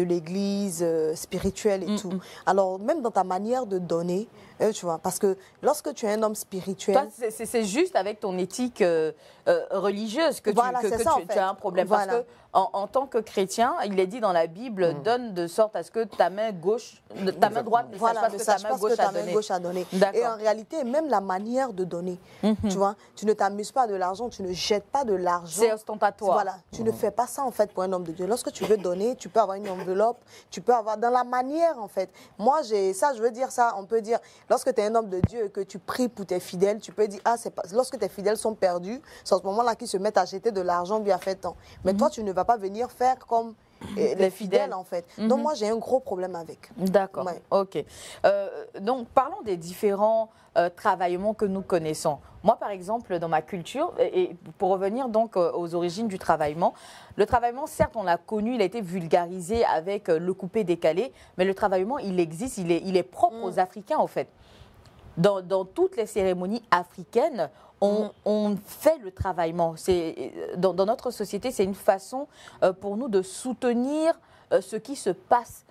l'église spirituelle et tout. Alors, même dans ta manière de donner, tu vois, parce que lorsque tu es un homme spirituel... Toi, c'est juste avec ton éthique religieuse que, voilà, tu as un problème. Voilà. Parce que en tant que chrétien, il est dit dans la Bible, donne de sorte à ce que ta main gauche, ta main droite ne sache pas ce que ta main gauche a donné. Et en réalité, même la manière de donner, tu vois, tu ne t'amuses pas de l'argent, tu ne jettes pas de l'argent. C'est ostentatoire. Voilà, tu ne fais pas ça en fait pour un homme de Dieu. Lorsque tu veux donner, tu peux avoir une enveloppe, tu peux avoir dans la manière en fait. Moi, je veux dire ça, on peut dire, lorsque tu es un homme de Dieu et que tu pries pour tes fidèles, tu peux dire, ah, c'est pas, lorsque tes fidèles sont perdus, c'est à ce moment-là qu'ils se mettent à jeter de l'argent bien fait tant. Mais toi, tu ne vas pas venir faire comme les fidèles en fait. Donc moi, j'ai un gros problème avec. D'accord, Ouais. ok. Donc, parlons des différents travaillements que nous connaissons. Moi, par exemple, dans ma culture, et pour revenir donc aux origines du travaillement, le travaillement, certes, on l'a connu, il a été vulgarisé avec le coupé-décalé, mais le travaillement, il existe, il est propre aux Africains, en fait. Dans toutes les cérémonies africaines, on fait le travaillement. Dans notre société, c'est une façon pour nous de soutenir ce qui se passe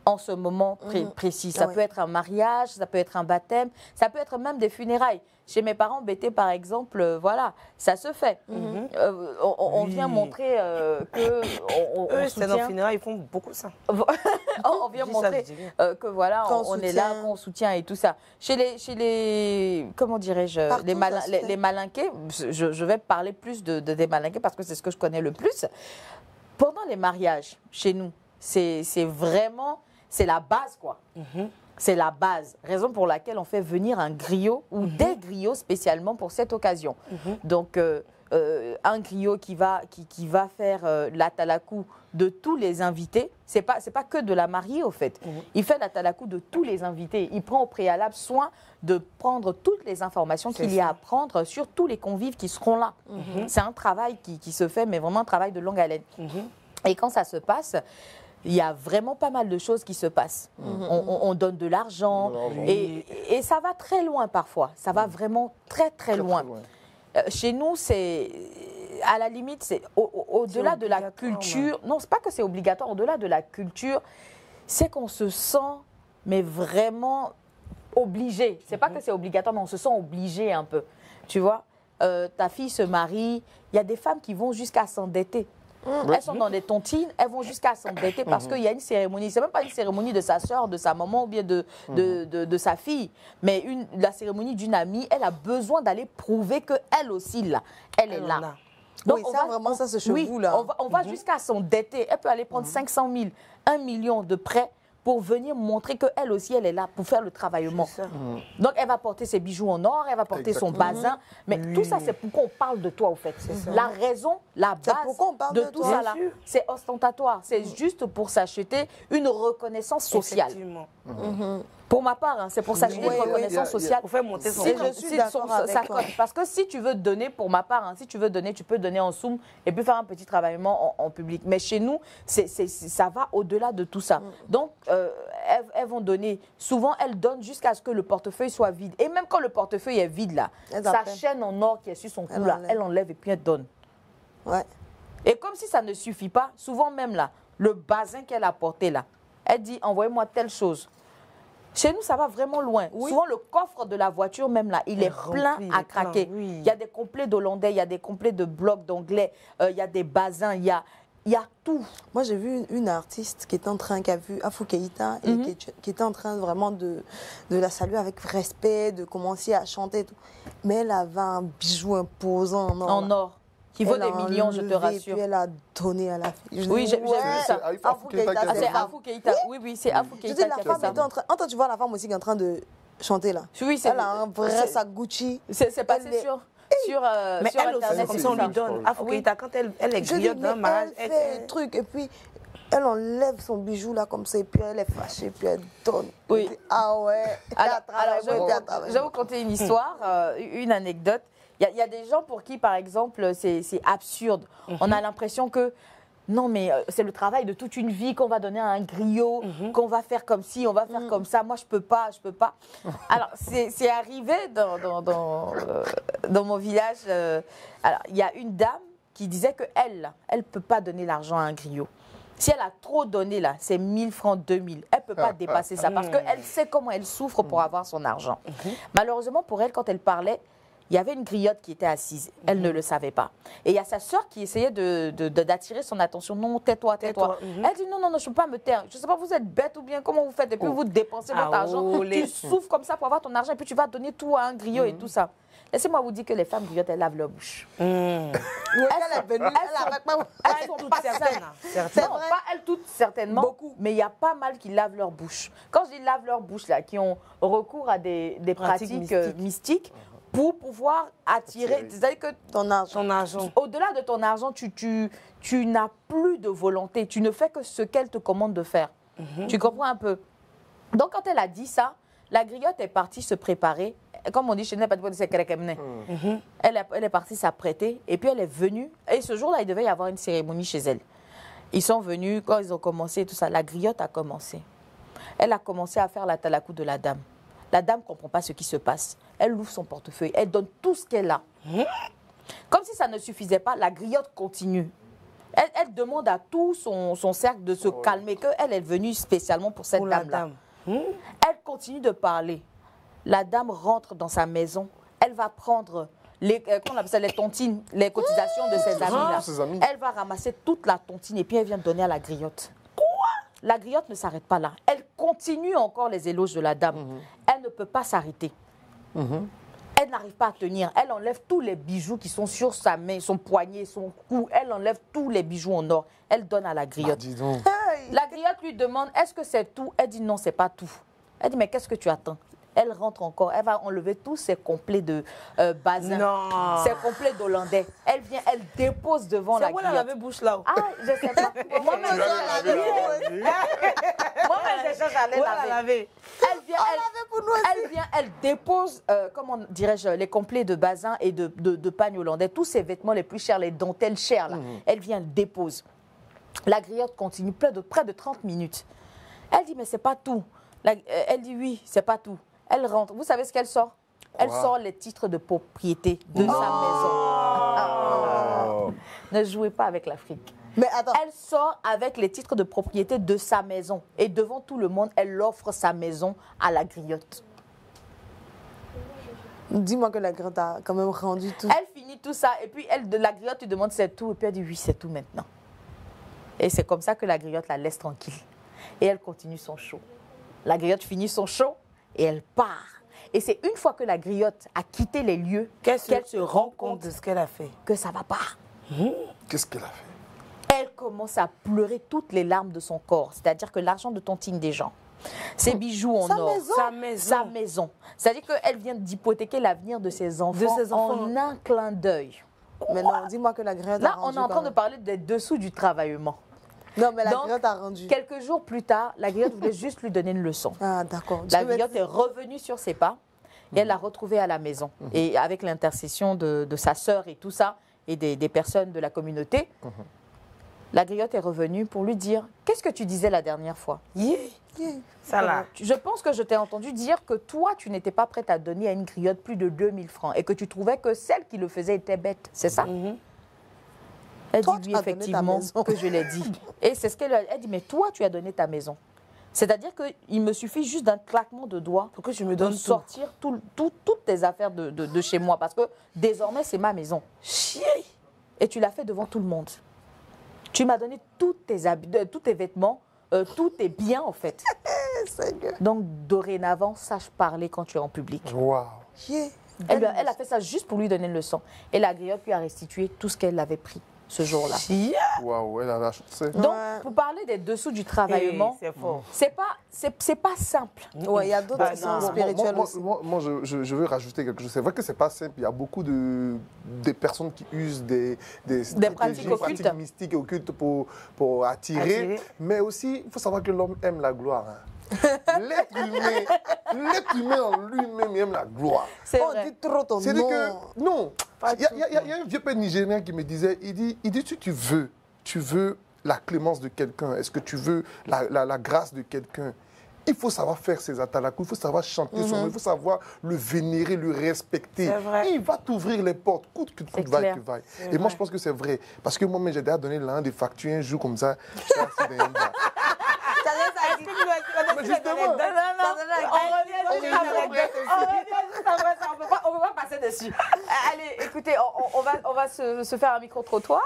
en ce moment précis. Ça peut être un mariage, ça peut être un baptême, ça peut être même des funérailles. Chez mes parents, Bété, par exemple, voilà, ça se fait. On vient montrer que on c'est dans le funérailles, ils font beaucoup ça. on vient montrer que voilà, on est là, qu'on soutient et tout ça. Chez les comment dirais-je, les malinqués, je vais parler plus des malinqués parce que c'est ce que je connais le plus. Pendant les mariages, chez nous, c'est vraiment, c'est la base, quoi. C'est la base, raison pour laquelle on fait venir un griot ou des griots spécialement pour cette occasion. Donc, un griot qui va faire la talakou de tous les invités. C'est pas que de la mariée, au fait. Il fait la talakou de tous les invités. Il prend au préalable soin de prendre toutes les informations qu'il y a à prendre sur tous les convives qui seront là. C'est un travail qui se fait, mais vraiment un travail de longue haleine. Et quand ça se passe, il y a vraiment pas mal de choses qui se passent. On donne de l'argent et ça va très loin parfois. Ça va vraiment très, très loin. Chez nous, c'est à la limite, c'est au-delà de la culture. Non, c'est pas que c'est obligatoire. Au-delà de la culture, c'est qu'on se sent, mais vraiment obligé. C'est pas que c'est obligatoire, mais on se sent obligé un peu. Tu vois, ta fille se marie, il y a des femmes qui vont jusqu'à s'endetter. Elles sont dans des tontines, elles vont jusqu'à s'endetter parce qu'il y a une cérémonie. C'est même pas une cérémonie de sa soeur, de sa maman ou bien de sa fille, mais la cérémonie d'une amie. Elle a besoin d'aller prouver qu'elle aussi, là, elle est là. Donc, oui, vraiment, ça se chevoue, là. On va jusqu'à s'endetter. Elle peut aller prendre 500 000, 1 million de prêts pour venir montrer qu'elle aussi, elle est là pour faire le travaillement. Donc, elle va porter ses bijoux en or, elle va porter son bazin. Mais tout ça, c'est pourquoi on parle de toi, au fait. La raison, la base de tout ça, là, c'est ostentatoire. C'est juste pour s'acheter une reconnaissance sociale. Pour ma part, hein, c'est pour s'acheter une reconnaissance sociale. Pour faire monter son Parce que si tu veux donner, pour ma part, hein, si tu veux donner, tu peux donner en somme et puis faire un petit travaillement en public. Mais chez nous, ça va au-delà de tout ça. Donc, elles vont donner. Souvent, elles donnent jusqu'à ce que le portefeuille soit vide. Et même quand le portefeuille est vide, là, sa chaîne en or qui est sur son cou, là, elle enlève et puis elle donne. Ouais. Et comme si ça ne suffit pas, souvent même là, le bazin qu'elle a porté là, elle dit, envoyez-moi telle chose. Chez nous, ça va vraiment loin. Souvent, le coffre de la voiture, même là, il est plein à craquer. Il y a des complets d'hollandais, il y a des complets de blocs d'anglais, il y a des bazins, il y a tout. Moi, j'ai vu une artiste qui a vu Afou Keïta et qui était en train vraiment de la saluer avec respect, de commencer à chanter et tout. Mais elle avait un bijou imposant en or. En or. Qui vaut des millions, je te rassure. Puis elle a donné à la fille. Oui, j'ai vu ça. Afou Keïta, c'est Afou Keïta. Oui, c'est Afou Keïta qui a fait ça. Attends, tu vois la femme aussi qui est en train de chanter là. Oui, elle a un vrai sac Gucci. C'est passé sur mais elle aussi, Internet. comme ça, on lui donne. Afou Keïta, quand elle est griotte d'un mariage, elle fait un truc et puis elle enlève son bijou là comme ça et puis elle est fâchée puis elle donne. Oui. Ah ouais. Alors, je vais vous conter une histoire, une anecdote. Il y a des gens pour qui, par exemple, c'est absurde. On a l'impression que, non, mais c'est le travail de toute une vie qu'on va donner à un griot, qu'on va faire comme ci, on va faire comme ça. Moi, je peux pas. Alors, c'est arrivé dans mon village. Alors, il y a une dame qui disait qu'elle peut pas donner l'argent à un griot. Si elle a trop donné, là, c'est 1000 francs, 2000. Elle ne peut pas dépasser ça parce qu'elle sait comment elle souffre pour avoir son argent. Malheureusement, pour elle, quand elle parlait, il y avait une griotte qui était assise. Elle ne le savait pas. Et il y a sa sœur qui essayait d'attirer son attention. Non, tais-toi. Elle dit non, je ne peux pas me taire. Je ne sais pas, vous êtes bête ou bien comment vous faites. Et puis vous dépensez votre argent. Tu souffres comme ça pour avoir ton argent. Et puis tu vas donner tout à un griot et tout ça. Laissez-moi vous dire que les femmes griottes, elles lavent leur bouche. Elles sont toutes certaines. Non, pas elles toutes certainement. Beaucoup. Mais il y a pas mal qui lavent leur bouche. Quand je dis lavent leur bouche, là, qui ont recours à des pratiques mystiques pour pouvoir attirer. C'est-à-dire que ton argent. Au-delà de ton argent, tu n'as plus de volonté. Tu ne fais que ce qu'elle te commande de faire. Tu comprends un peu? Donc, quand elle a dit ça, la griotte est partie se préparer. Comme on dit chez nous, elle est partie s'apprêter. Et puis, elle est venue. Et ce jour-là, il devait y avoir une cérémonie chez elle. Ils sont venus, quand ils ont commencé, tout ça, la griotte a commencé. Elle a commencé à faire la talakou de la dame. La dame ne comprend pas ce qui se passe. Elle ouvre son portefeuille. Elle donne tout ce qu'elle a. Comme si ça ne suffisait pas, la griotte continue. Elle demande à tout son cercle de se calmer, qu'elle est venue spécialement pour cette dame-là. Elle continue de parler. La dame rentre dans sa maison. Elle va prendre les tontines, les cotisations de ses amis. Elle va ramasser toute la tontine et puis elle vient donner à la griotte. La griotte ne s'arrête pas là. Elle continue encore les éloges de la dame. Elle ne peut pas s'arrêter. Elle n'arrive pas à tenir. Elle enlève tous les bijoux qui sont sur sa main, son poignet, son cou. Elle enlève tous les bijoux en or. Elle donne à la griotte. La griotte lui demande, est-ce que c'est tout? Elle dit non, c'est pas tout. Elle dit, mais qu'est-ce que tu attends? Elle rentre encore, elle va enlever tous ses complets de bazin, ses complets d'hollandais. Elle vient, elle dépose devant la griotte. C'est où elle avait bouche là? Ah, je sais pas. Moi-même, j'allais laver. Elle dépose, comment dirais-je, les complets de bazin et de pagne hollandais, tous ses vêtements les plus chers, les dentelles chères là. Elle vient, elle dépose. La griotte continue près de 30 minutes. Elle dit, mais c'est pas tout. Elle dit, oui, c'est pas tout. Elle rentre. Vous savez ce qu'elle sort? Elle sort les titres de propriété de sa maison. Ne jouez pas avec l'Afrique. Mais attends. Elle sort avec les titres de propriété de sa maison. Et devant tout le monde, elle offre sa maison à la griotte. Dis-moi que la griotte a quand même rendu tout. Elle finit tout ça. Et puis, la griotte lui demande c'est tout. Et puis, elle dit oui, c'est tout maintenant. Et c'est comme ça que la griotte la laisse tranquille. Et elle continue son show. La griotte finit son show et elle part. Et c'est une fois que la griotte a quitté les lieux qu'elle se rend compte de ce qu'elle a fait. Que ça ne va pas. Qu'est-ce qu'elle a fait? Elle commence à pleurer toutes les larmes de son corps. C'est-à-dire que l'argent de tontine des gens, Ses bijoux en or. Sa maison. C'est-à-dire qu'elle vient d'hypothéquer l'avenir de ses enfants en un clin d'œil. Mais non, dis-moi que la griotte a Là, rendu. on est en train de parler des dessous du travaillement. Non, mais la Donc, griotte a rendu. Quelques jours plus tard, la griotte voulait juste lui donner une leçon. Ah, d'accord. La griotte est revenue sur ses pas et elle l'a retrouvée à la maison. Et avec l'intercession de sa sœur et tout ça, et des personnes de la communauté, la griotte est revenue pour lui dire « Qu'est-ce que tu disais la dernière fois ?» Ça là. Je pense que je t'ai entendu dire que toi, tu n'étais pas prête à donner à une griotte plus de 2000 francs et que tu trouvais que celle qui le faisait était bête. C'est ça? Elle Toi, dit tu oui, as donné ta effectivement, maison. que je l'ai dit. Et c'est ce qu'elle a dit, mais toi, tu as donné ta maison. C'est-à-dire qu'il me suffit juste d'un claquement de doigts pour que tu me donnes sortir toutes tes affaires de chez moi. Parce que désormais, c'est ma maison. Et tu l'as fait devant tout le monde. Tu m'as donné tous tes habits, tous tes vêtements, tous tes biens, en fait. Donc, dorénavant, sache parler quand tu es en public. Waouh. Elle a fait ça juste pour lui donner une leçon. Et la griotte lui a restitué tout ce qu'elle avait pris ce jour-là. Waouh, elle a la chance. Donc, pour parler des dessous du travaillement, c'est pas simple. Ouais, il y a d'autres qui sont spirituels aussi. Moi, je veux rajouter quelque chose. C'est vrai que c'est pas simple. Il y a beaucoup de personnes qui usent des pratiques mystiques et occultes pour attirer. Mais aussi, il faut savoir que l'homme aime la gloire. L'être humain en lui-même aime la gloire. C'est vrai. On dit trop ton nom. C'est-à-dire que, non, il y a un vieux père nigérien qui me disait, il dit si tu veux la clémence de quelqu'un, est-ce que tu veux la grâce de quelqu'un, il faut savoir faire ses atalakou, il faut savoir chanter son nom, il faut savoir le vénérer, le respecter. Et il va t'ouvrir les portes, coûte que coûte, vaille que vaille. Et moi, je pense que c'est vrai. Parce que moi-même, j'ai déjà donné l'un des factures un jour comme ça. Mais justement, on ne peut pas passer dessus. Allez, écoutez, on va se faire un micro-trottoir,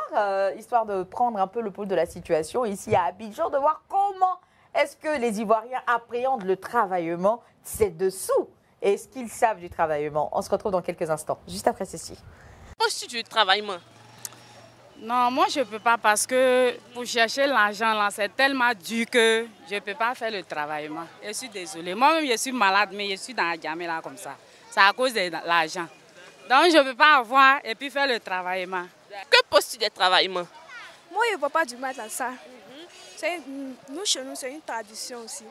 histoire de prendre un peu le pouls de la situation ici à Abidjan, de voir comment est-ce que les Ivoiriens appréhendent le travaillement, c'est dessous, et est-ce qu'ils savent du travaillement. On se retrouve dans quelques instants, juste après ceci. Penses-tu du travaillement? Non, moi je ne peux pas parce que pour chercher l'argent là, c'est tellement dur que je ne peux pas faire le travaillement. Je suis désolée. Moi-même je suis malade, mais je suis dans la gamme là comme ça. C'est à cause de l'argent. Donc je ne peux pas avoir et puis faire le travaillement. Que penses-tu des travaillements? Moi je ne vois pas du mal à ça. Nous chez nous c'est une tradition aussi.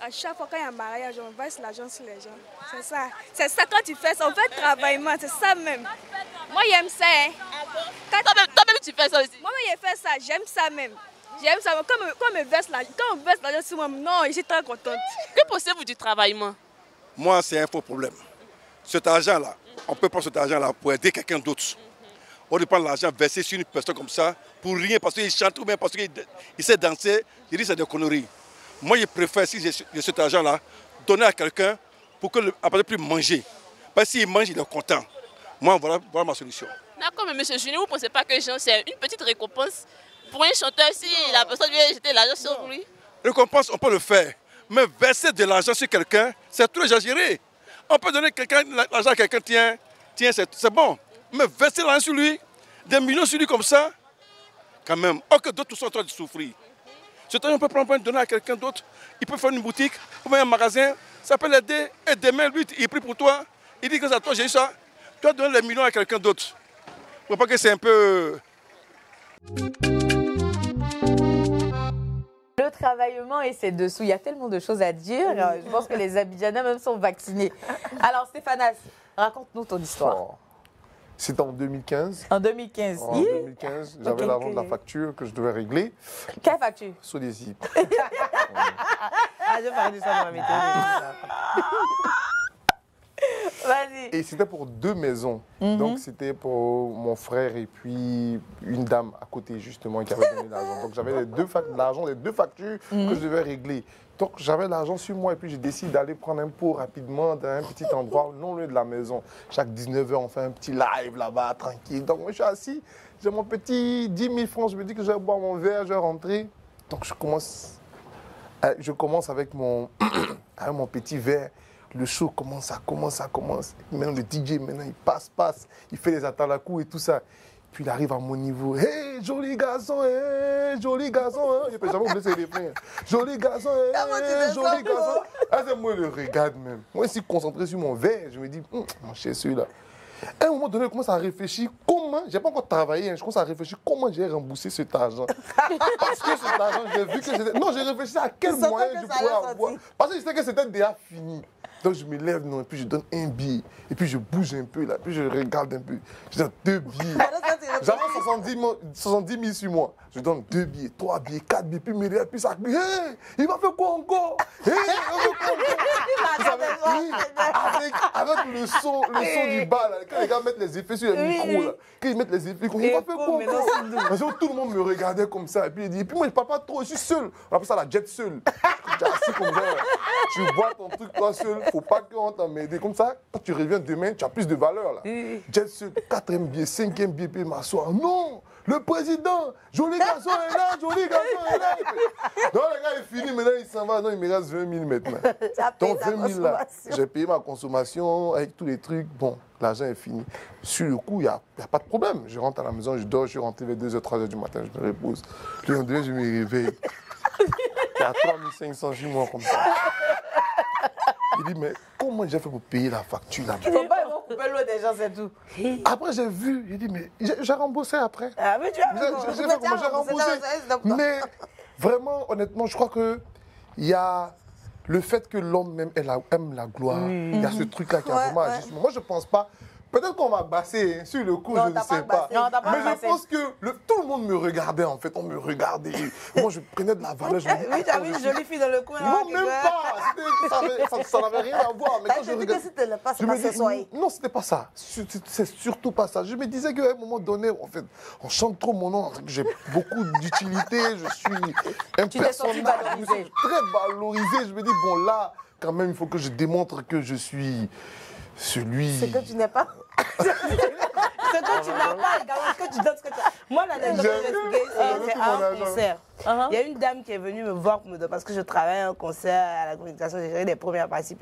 À chaque fois qu'il y a un mariage, on verse l'argent sur les gens. C'est ça. C'est ça quand tu fais ça, on fait le travaillement, c'est ça même. Moi j'aime ça. Hein. Toi-même tu fais ça aussi? Moi-même je fais ça, j'aime ça même. J'aime ça. Quand on me verse l'argent sur moi, non, je suis très contente. Que pensez-vous du travaillement? Moi c'est un faux problème. Cet argent-là, on peut prendre cet argent-là pour aider quelqu'un d'autre. On ne prend l'argent versé sur une personne comme ça pour rien parce qu'il chante ou bien parce qu'il sait danser. Je dis c'est des conneries. Moi, je préfère, si j'ai cet argent-là, donner à quelqu'un pour qu'il ne puisse plus manger. Parce que s'il mange, il est content. Moi, voilà ma solution. D'accord, mais M. Junior, vous ne pensez pas que c'est une petite récompense pour un chanteur si la personne vient jeter l'argent sur lui? Récompense, on peut le faire. Mais verser de l'argent sur quelqu'un, c'est trop exagéré. On peut donner l'argent à quelqu'un, tiens, c'est bon. Mais verser l'argent sur lui, des millions sur lui comme ça, quand même. Or que d'autres sont en train de souffrir. C'est on peut prendre donner à quelqu'un d'autre. Il peut faire une boutique ou bien un magasin. Ça peut l'aider. Et demain, lui, il prie pour toi. Il dit que c'est à toi, j'ai eu ça. Tu vas donner les millions à quelqu'un d'autre. Il ne faut pas que c'est un peu... Le travaillement et ses dessous, il y a tellement de choses à dire. Je pense que les Abidjanais même sont vaccinés. Alors Stéphanas, raconte-nous ton histoire. C'était en 2015. En 2015. En 2015, j'avais l'argent de la facture que je devais régler. Quelle facture? Sodesi. Je parlais de ça dans la météo. Vas-y. Et c'était pour 2 maisons. Donc c'était pour mon frère et puis une dame à côté justement qui avait donné l'argent. Donc j'avais les deux factures que je devais régler. Donc j'avais l'argent sur moi et puis j'ai décidé d'aller prendre un pot rapidement dans un petit endroit non loin de la maison. Chaque 19h, on fait un petit live là-bas, tranquille. Donc moi je suis assis, j'ai mon petit 10 000 francs, je me dis que je vais boire mon verre, je vais rentrer. Donc je commence avec mon petit verre. Le show commence. Maintenant le DJ, il passe, il fait les atalakou et tout ça. Puis il arrive à mon niveau. Hey, joli garçon, hey, joli garçon. Hein. Je ne peux jamais oublier ces refrains. Joli garçon, hey, joli garçon. Ah, c'est moi, je le regarde même. Moi, je suis concentré sur mon verre. Je me dis, mon cher, celui-là. À un moment donné, je commence à réfléchir comment, je n'ai pas encore travaillé, hein, je commence à réfléchir comment j'ai remboursé cet argent. Parce que cet argent, j'ai vu que c'était. Non, j'ai réfléchi à quel moyen je pouvais avoir. Parce que je sais que c'était déjà fini. Donc je me lève, non, et puis je donne un billet. Et puis je bouge un peu, là, puis je regarde un peu. Je donne 2 billets. J'avais 70 000 sur moi. Je donne 2 billets, 3 billets, 4 billets, puis il me lève, puis ça crie. Hey, il va faire quoi encore? Hey, il va faire quoi encore? Avec le son du bas, là, quand les gars mettent les effets sur les micros, là, quand ils mettent les effets, il va faire quoi encore? Parce que tout le monde me regardait comme ça. Et puis il dit, et puis moi je ne parle pas trop, je suis seul. On appelle ça la jet seul. Tu es assis comme ça, tu bois ton truc toi seul. Faut pas qu'on t'emmène. Comme ça, quand tu reviens demain, tu as plus de valeur là. Jet seul, 4e billet, 5e billet, puis m'asseoir. Non, le président, joli garçon est là, joli garçon est là. Donc le gars est fini, maintenant il s'en va. Non, il me reste 20 000 maintenant. Donc 20 000 là, j'ai payé ma consommation avec tous les trucs. Bon, l'argent est fini. Sur le coup, il n'y a pas de problème. Je rentre à la maison, je dors, je suis rentré vers 2h, 3h du matin, je me repose. Le lendemain, je me réveille. Il y a 3 500 chez moi comme ça. Il dit, mais comment j'ai fait pour payer la facture là? Il ne faut pas couper l'eau des gens, c'est tout. Après, j'ai vu, il dit, mais j'ai remboursé après. Ah, mais tu as j'ai remboursé. Mais vraiment, honnêtement, je crois qu'il y a le fait que l'homme même aime la gloire. Il y a ce truc-là qui a vraiment agi. Moi, je ne pense pas. Peut-être qu'on m'a bassé sur le coup, je ne sais pas. Non, mais je pense que tout le monde me regardait, en fait. On me regardait. Moi, je prenais de la valeur. Oui, tu as vu une jolie fille dans le coin. Non, même pas. Ça n'avait rien à voir. Mais quand je regardais, je me disais, non, c'était pas ça. C'est surtout pas ça. Je me disais qu'à un moment donné, en fait, on chante trop mon nom. J'ai beaucoup d'utilité. Je suis un personnage. Je me suis très valorisé. Je me dis, bon, là, quand même, il faut que je démontre que je suis celui... C'est que tu n'es pas... Ce que tu n'as pas, ce que tu donnes, ce que tu as. Moi, l'anecdote que j'ai expliquée, c'est à un concert. Il y a une dame qui est venue me voir parce que je travaille à un concert à la communication, j'ai géré les premières parties.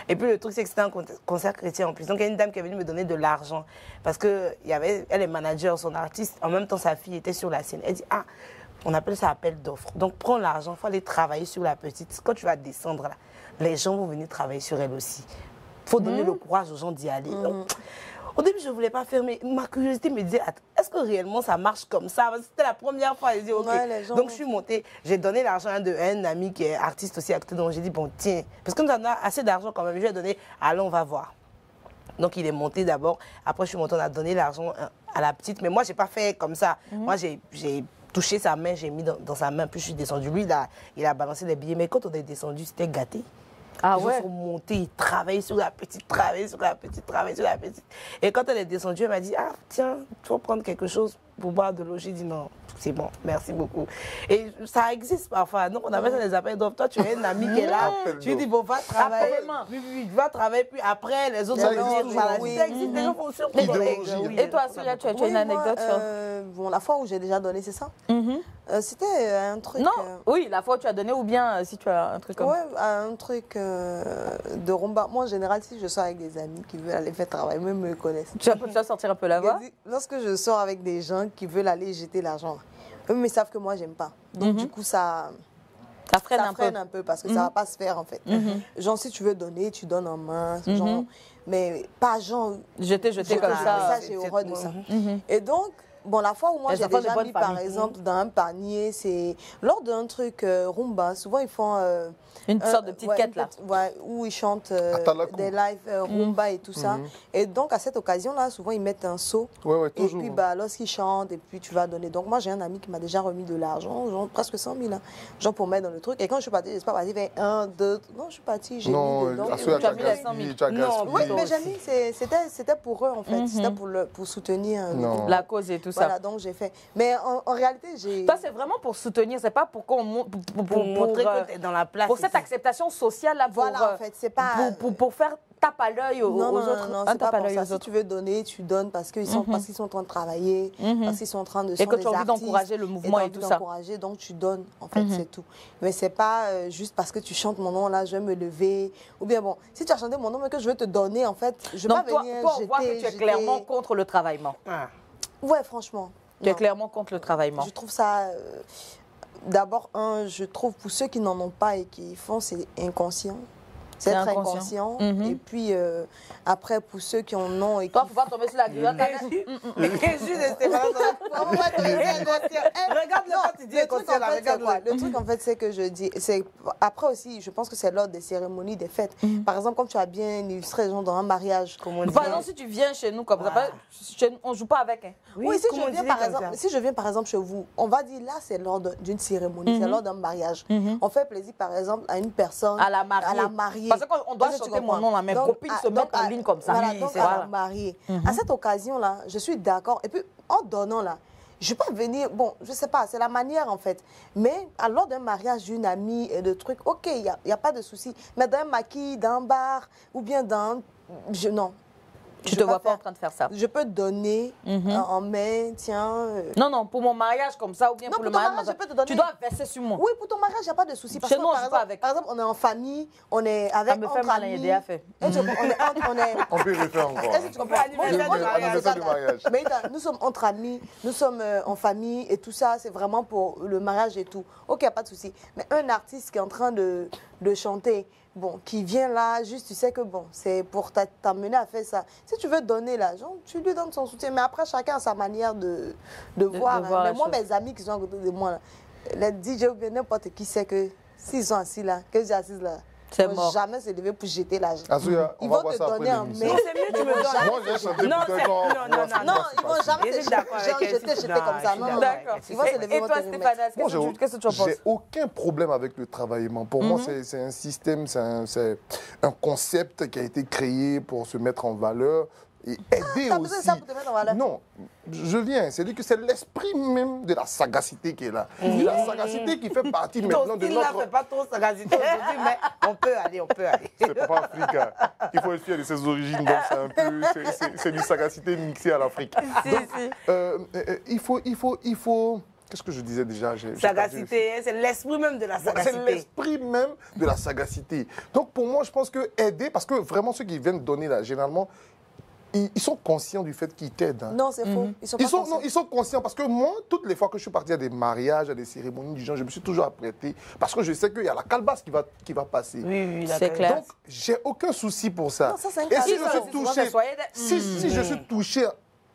Et puis le truc, c'est que c'était un concert chrétien en plus. Donc il y a une dame qui est venue me donner de l'argent parce qu'elle est manager, son artiste. En même temps, sa fille était sur la scène. Elle dit, ah, on appelle ça appel d'offres. Donc prends l'argent, il faut aller travailler sur la petite. Quand tu vas descendre là, les gens vont venir travailler sur elle aussi. Il faut donner le courage aux gens d'y aller. Donc, au début, je ne voulais pas faire, mais ma curiosité me disait, est-ce que réellement ça marche comme ça? C'était la première fois. Je dis, ok. Ouais, donc je suis montée, j'ai donné l'argent à un ami qui est artiste aussi à côté. Donc j'ai dit, bon, tiens, parce que nous avons assez d'argent quand même, je lui ai donné, allons, on va voir. Donc il est monté d'abord, après je suis montée, on a donné l'argent à la petite, mais moi, je n'ai pas fait comme ça. Moi, j'ai touché sa main, j'ai mis dans sa main, puis je suis descendue. Lui, il a balancé les billets, mais quand on est descendu, c'était gâté. Ah ils sont montés, travailler sur la petite, travailler sur la petite, travailler sur la petite. Et quand elle est descendue, elle m'a dit, ah tiens, tu vas prendre quelque chose pour boire de l'eau. J'ai dit non, c'est bon, merci beaucoup. Et ça existe parfois. Donc on appelle ça des appels d'offres. Toi, tu as une amie qui est là, tu lui dis, bon, va travailler. Va travailler, puis après, les autres vont venir. Ça existe, les gens font surtout. Et toi, Soulia, tu as une anecdote sur... Bon, la fois où j'ai déjà donné, c'est ça? C'était un truc... Non, oui, la fois où tu as donné, ou bien si tu as un truc comme... Ouais, un truc de rumba. Moi, en général, si je sors avec des amis qui veulent aller faire travail, même me connaissent. Tu vas sortir un peu là-bas? Lorsque je sors avec des gens qui veulent aller jeter l'argent, eux, mais savent que moi, j'aime pas. Donc, du coup, ça freine un peu parce que ça va pas se faire, en fait. Genre, si tu veux donner, tu donnes en main, genre... Mais pas genre... Jeter comme ça. Ça, j'ai horreur de ça. Et donc... Bon, la fois où moi j'ai déjà mis, par exemple, dans un panier, c'est lors d'un truc rumba. Souvent, ils font une sorte de petite quête là. Où ils chantent des lives rumba et tout ça. Et donc, à cette occasion-là, souvent, ils mettent un seau. Et puis, lorsqu'ils chantent, et puis tu vas donner. Donc, moi, j'ai un ami qui m'a déjà remis de l'argent, genre presque 100 000, hein, genre pour mettre dans le truc. Et quand je suis partie, je ne suis pas partie vers 1, 2. Non, je suis partie, j'ai mis dedans. Tu as mis les 100 000. Non, oui, mais j'ai mis, c'était pour eux, en fait. C'était pour soutenir la cause et tout ça. Voilà, donc j'ai fait. Mais en réalité, j'ai... Toi, c'est vraiment pour soutenir, c'est pas pour qu'on montre... Pour montrer que t'es dans la place. Pour cette acceptation sociale, là, voilà, en fait, c'est pas... Pour faire tape à l'œil aux autres. Non, c'est pas pour ça. Si tu veux donner, tu donnes parce qu'ils sont, parce qu'ils sont en train de travailler, parce qu'ils sont en train de... Et que tu as envie d'encourager le mouvement et tout ça. Donc tu donnes, en fait, c'est tout. Mais c'est pas juste parce que tu chantes mon nom, là, je vais me lever. Ou bien, bon, si tu as chanté mon nom, mais que je veux te donner, en fait, je vais pas venir jeter... Donc toi, on voit que tu es clairement contre le travaillement. Ouais, franchement. Tu es clairement contre le travaillement. Je trouve ça... D'abord, je trouve pour ceux qui n'en ont pas et qui font, c'est inconscient. C'est être inconscient. Et puis, après, pour ceux qui en ont... Toi, il ne faut pas tomber sur la griotte. Regarde-le quand tu dis inconscient. Le truc, en fait, c'est que je dis... Après aussi, je pense que c'est lors des cérémonies, des fêtes. Par exemple, comme tu as bien illustré, genre dans un mariage. Par exemple, si tu viens chez nous, comme ça, on ne joue pas avec. Oui, si je viens, par exemple, chez vous, on va dire, là, c'est lors d'une cérémonie, c'est lors d'un mariage. On fait plaisir, par exemple, à une personne... À la mariée. Parce qu'on doit chanter mon nom, là, mes copines se mettent en ligne comme ça. Voilà, donc à la mariée. À cette occasion-là, je suis d'accord. Et puis, en donnant, là, je ne vais pas venir... Bon, je ne sais pas, c'est la manière, en fait. Mais lors d'un mariage d'une amie et de trucs, OK, il n'y a pas de souci. Mais d'un maquis, d'un bar, ou bien d'un... Non. Tu ne te vois pas en train de faire ça. Je peux donner en main, tiens... Non, pour mon mariage comme ça, ou bien pour le mariage, je peux te donner... Tu dois verser sur moi. Oui, pour ton mariage, il n'y a pas de souci. Chez nous, on ne joue pas avec. Par exemple, on est en famille, on est avec entre amis. On peut le faire encore. Est-ce que tu comprends? Anniversaire du mariage. Mais nous sommes entre amis, nous sommes en famille et tout ça, c'est vraiment pour le mariage et tout. OK, il n'y a pas de souci. Mais un artiste qui est en train de chanter... Bon, qui vient là, juste tu sais que bon, c'est pour t'amener à faire ça. Si tu veux donner l'argent, tu lui donnes son soutien. Mais après, chacun a sa manière de voir. Mais moi, mes amis qui sont à côté de moi, là, les DJ ou bien n'importe qui sait que s'ils sont assis là, que j'ai assise là, ils ne vont jamais se lever pour jeter l'argent. Ils vont te donner en main. C'est mieux, tu me donnes. Moi, j'ai chanté non, ils vont jamais jeter comme ça. Non, d'accord. Ils vont se lever. Et toi, Stéphane, qu'est-ce que tu en penses? J'ai aucun problème avec le travaillement. Pour moi, c'est un système, c'est un concept qui a été créé pour se mettre en valeur. Et aider aussi. Ça pour te mettre en valeur. Non, je viens. C'est-à-dire que c'est l'esprit même de la sagacité qui est là. La sagacité qui fait partie maintenant de notre... Ton style pas trop sagacité aujourd'hui, mais on peut aller. C'est pas africain. Il faut être fier de ses origines, donc c'est un peu... C'est du sagacité mixée à l'Afrique. Il faut... Qu'est-ce que je disais déjà? Sagacité, c'est l'esprit même de la sagacité. C'est l'esprit même de la sagacité. Donc pour moi, je pense que aider, parce que vraiment ceux qui viennent donner là, généralement, ils sont conscients du fait qu'ils t'aident. Hein. Non, c'est faux. Ils sont conscients parce que moi, toutes les fois que je suis parti à des mariages, à des cérémonies du genre, je me suis toujours apprêté parce que je sais qu'il y a la calebasse qui va passer. Oui, c'est clair. Donc, j'ai aucun souci pour ça. Non, ça c'est un et si je suis touché,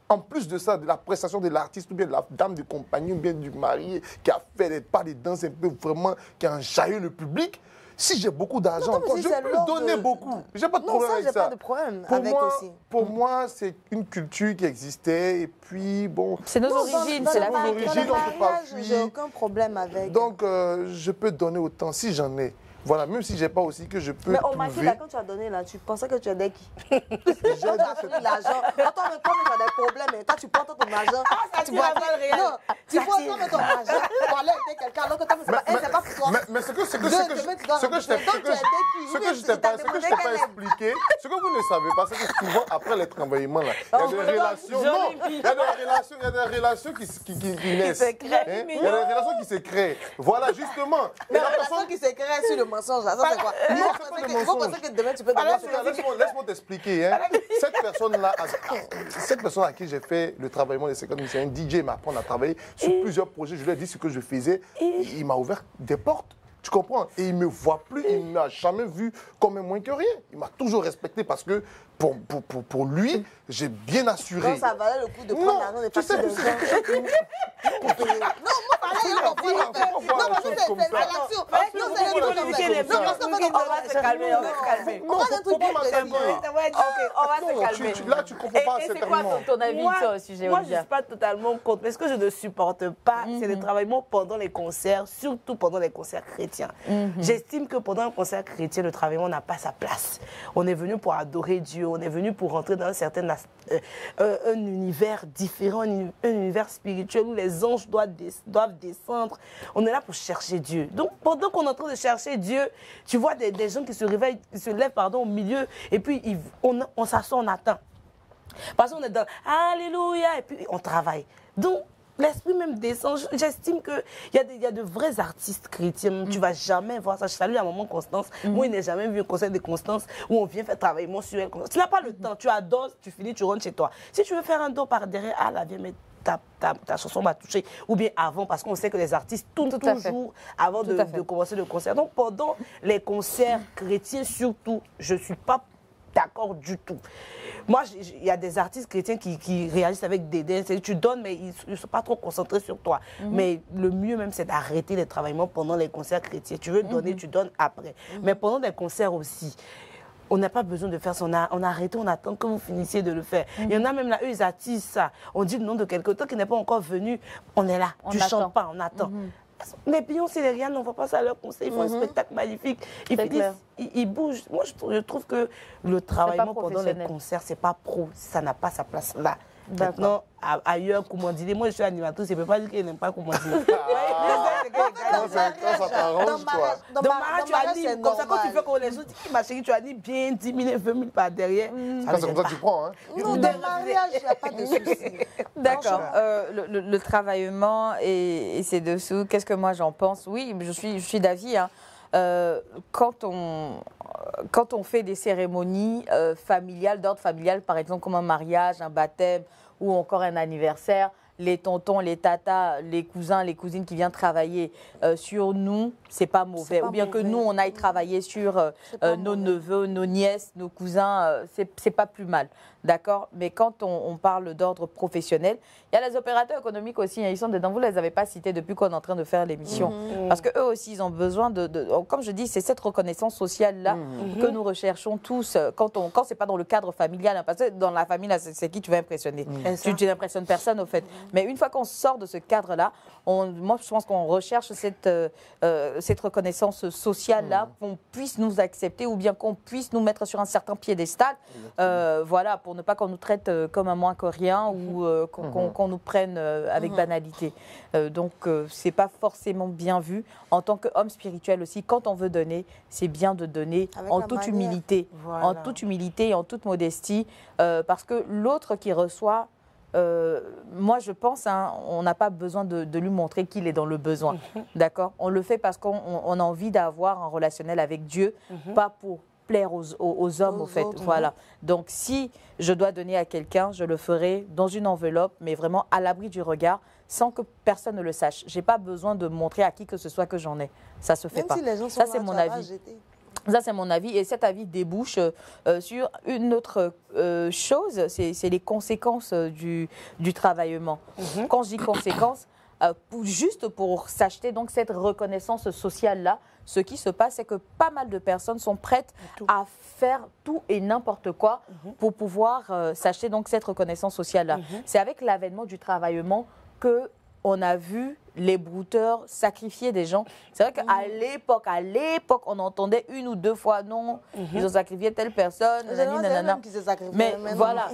en plus de ça, de la prestation de l'artiste ou bien de la dame de compagnie ou bien du mari qui a fait des pas de danse un peu vraiment, qui a enjaillé le public, si j'ai beaucoup d'argent, je peux donner beaucoup. J'ai pas de problème avec ça. Pas de problème avec aussi. Pour moi, c'est une culture qui existait et puis bon. C'est nos origines, c'est la origine, on peut pas fuir. J'ai aucun problème avec. Donc, je peux donner autant si j'en ai. Voilà, même si j'ai pas aussi que je peux. Mais au marché, là, quand tu as donné, là, tu pensais que tu aidais qui? J'ai donné l'argent. Quand tu as des problèmes, toi, tu prends ton argent. Tu vois pas le réel. Non, tu prends ton argent pour aller aider quelqu'un. Alors que toi, c'est pas pour toi. Mais ce que je t'ai pas expliqué, ce que vous ne savez pas, c'est que souvent, après les travaillements, là, il y a des relations. Non, il y a des relations qui naissent. Il y a des relations qui se créent. Voilà, justement. Mais la personne qui se crée sur le mensonge, là, ça c'est quoi? Non, c'est pas le mensonge. Vous pensez que demain tu peux donner. Laisse-moi t'expliquer. Hein. Cette personne à qui j'ai fait le travaillement des 50 000, c'est un DJ, il m'apprend à travailler sur plusieurs projets. Je lui ai dit ce que je faisais. Il m'a ouvert des portes. Tu comprends? Et il ne me voit plus, il ne m'a jamais vu comme un moins que rien. Il m'a toujours respecté parce que pour lui, j'ai bien assuré. Non, ça valait le coup de prendre l'argent des parties de gens. Non, moi, pareil, on va se calmer. Là, tu comprends pas. Et c'est quoi ton avis au sujet? Moi, je ne suis pas totalement contre. Mais ce que je ne supporte pas, c'est le travaillement pendant les concerts, surtout pendant les concerts chrétiens. J'estime que pendant un concert chrétien, le travaillement n'a pas sa place. On est venu pour adorer Dieu, on est venu pour rentrer dans un univers différent, un univers spirituel où les anges doivent descendre. On est là pour chercher Dieu. Donc, pendant qu'on est en train de chercher Dieu, tu vois des gens qui se réveillent, qui se lèvent au milieu, et puis on s'assoit, on attend. Parce qu'on est dans Alléluia, et puis on travaille. Donc, l'esprit même descend. J'estime qu'il y a de vrais artistes chrétiens. Tu ne vas jamais voir ça. Je salue la maman Constance. Moi, il n'a jamais vu un concert de Constance où on vient faire travaillement sur elle. Tu n'as pas le temps. Tu adores, tu finis, tu rentres chez toi. Si tu veux faire un dos par derrière, la viens mettre ta chanson m'a touché, ou bien avant, parce qu'on sait que les artistes tournent toujours avant de commencer le concert. Donc pendant les concerts chrétiens surtout, je ne suis pas d'accord du tout. Moi, il y a des artistes chrétiens qui réagissent avec des danses. Tu donnes, mais ils ne sont pas trop concentrés sur toi. Mais le mieux même, c'est d'arrêter les travaillements pendant les concerts chrétiens. Tu veux donner, tu donnes après. Mais pendant les concerts aussi, on n'a pas besoin de faire ça. On arrête, on attend que vous finissiez de le faire. Il y en a même là, eux, ils attisent ça. On dit le nom de quelqu'un qui n'est pas encore venu. On est là. Tu ne chantes pas, on attend. Les Beyoncé, les Rihanna, on ne va pas ça à leur conseil. Ils font un spectacle magnifique. Ils finissent, ils bougent. Moi, je trouve que le travaillement pendant les concerts, c'est pas pro. Ça n'a pas sa place là. Maintenant, ailleurs, comment dire, moi je suis animatrice, je ne peux pas dire qu'elle n'aime pas comment dire. Ça t'arrange, toi. Dans mariage, tu animes. Comme ça, quand tu fais comme les autres, ma chérie, tu animes bien 10 000, 20 000 par derrière. C'est comme ça que tu prends, hein? Non, dans le mariage, il n'y a pas de souci. D'accord. Le travaillement et ses dessous, qu'est-ce que moi j'en pense? Oui, je suis d'avis. Hein. Quand on fait des cérémonies familiales, d'ordre familial, par exemple comme un mariage, un baptême ou encore un anniversaire, les tontons, les tatas, les cousins, les cousines qui viennent travailler sur nous, c'est pas mauvais. Ou bien que nous, on aille travailler sur nos neveux, nos nièces, nos cousins, c'est pas plus mal. D'accord? Mais quand on parle d'ordre professionnel, il y a les opérateurs économiques aussi, hein, ils sont dedans. Vous ne les avez pas cités depuis qu'on est en train de faire l'émission. Parce qu'eux aussi, ils ont besoin comme je dis, c'est cette reconnaissance sociale-là que nous recherchons tous quand ce n'est pas dans le cadre familial. Hein, parce que dans la famille, c'est qui tu vas impressionner? Tu n'impressionnes personne, au fait. Mais une fois qu'on sort de ce cadre-là, moi, je pense qu'on recherche cette reconnaissance sociale-là, qu'on puisse nous accepter ou bien qu'on puisse nous mettre sur un certain piédestal. Voilà, pour ne pas qu'on nous traite comme un moins que rien ou qu'on nous prenne avec banalité. Donc, ce n'est pas forcément bien vu. En tant qu'homme spirituel aussi, quand on veut donner, c'est bien de donner en toute humilité. Voilà. En toute humilité et en toute modestie. Parce que l'autre qui reçoit, moi, je pense, hein, on n'a pas besoin de lui montrer qu'il est dans le besoin. D'accord? On le fait parce qu'on a envie d'avoir un relationnel avec Dieu, pas pour plaire aux hommes, au fait. Voilà. Donc, si je dois donner à quelqu'un, je le ferai dans une enveloppe, mais vraiment à l'abri du regard, sans que personne ne le sache. Je n'ai pas besoin de montrer à qui que ce soit que j'en ai. Ça ne se fait pas. Si les gens sont ça, c'est mon avis. Ça, c'est mon avis. Et cet avis débouche sur une autre chose, c'est les conséquences du travaillement. Quand je dis conséquences, juste pour s'acheter donc cette reconnaissance sociale-là, ce qui se passe, c'est que pas mal de personnes sont prêtes à faire tout et n'importe quoi pour pouvoir s'acheter donc cette reconnaissance sociale-là. C'est avec l'avènement du travaillement que on a vu les brouteurs sacrifier des gens. C'est vrai qu'à l'époque, on entendait une ou deux fois, non, ils ont sacrifié telle personne, mais voilà,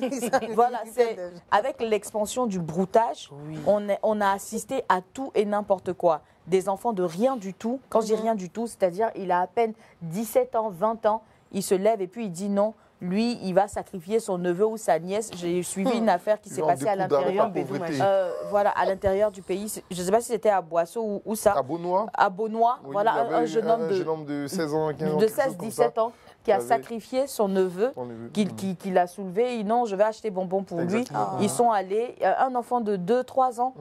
c'est avec l'expansion du broutage, on a assisté à tout et n'importe quoi. Des enfants de rien du tout, quand je dis rien du tout, c'est-à-dire il a à peine 17 ans, 20 ans, il se lève et puis il dit non. Lui, il va sacrifier son neveu ou sa nièce. J'ai suivi une affaire qui s'est passée à l'intérieur à l'intérieur du pays. Je ne sais pas si c'était à Boisseau ou ça. À Beaunois. À Beaunois, oui, voilà, un jeune homme de 16 ans, 15 ans. De 16-17 ans qui a sacrifié son neveu, qui l'a soulevé. Non, je vais acheter bonbons pour lui. Ils sont allés. Un enfant de 2-3 ans,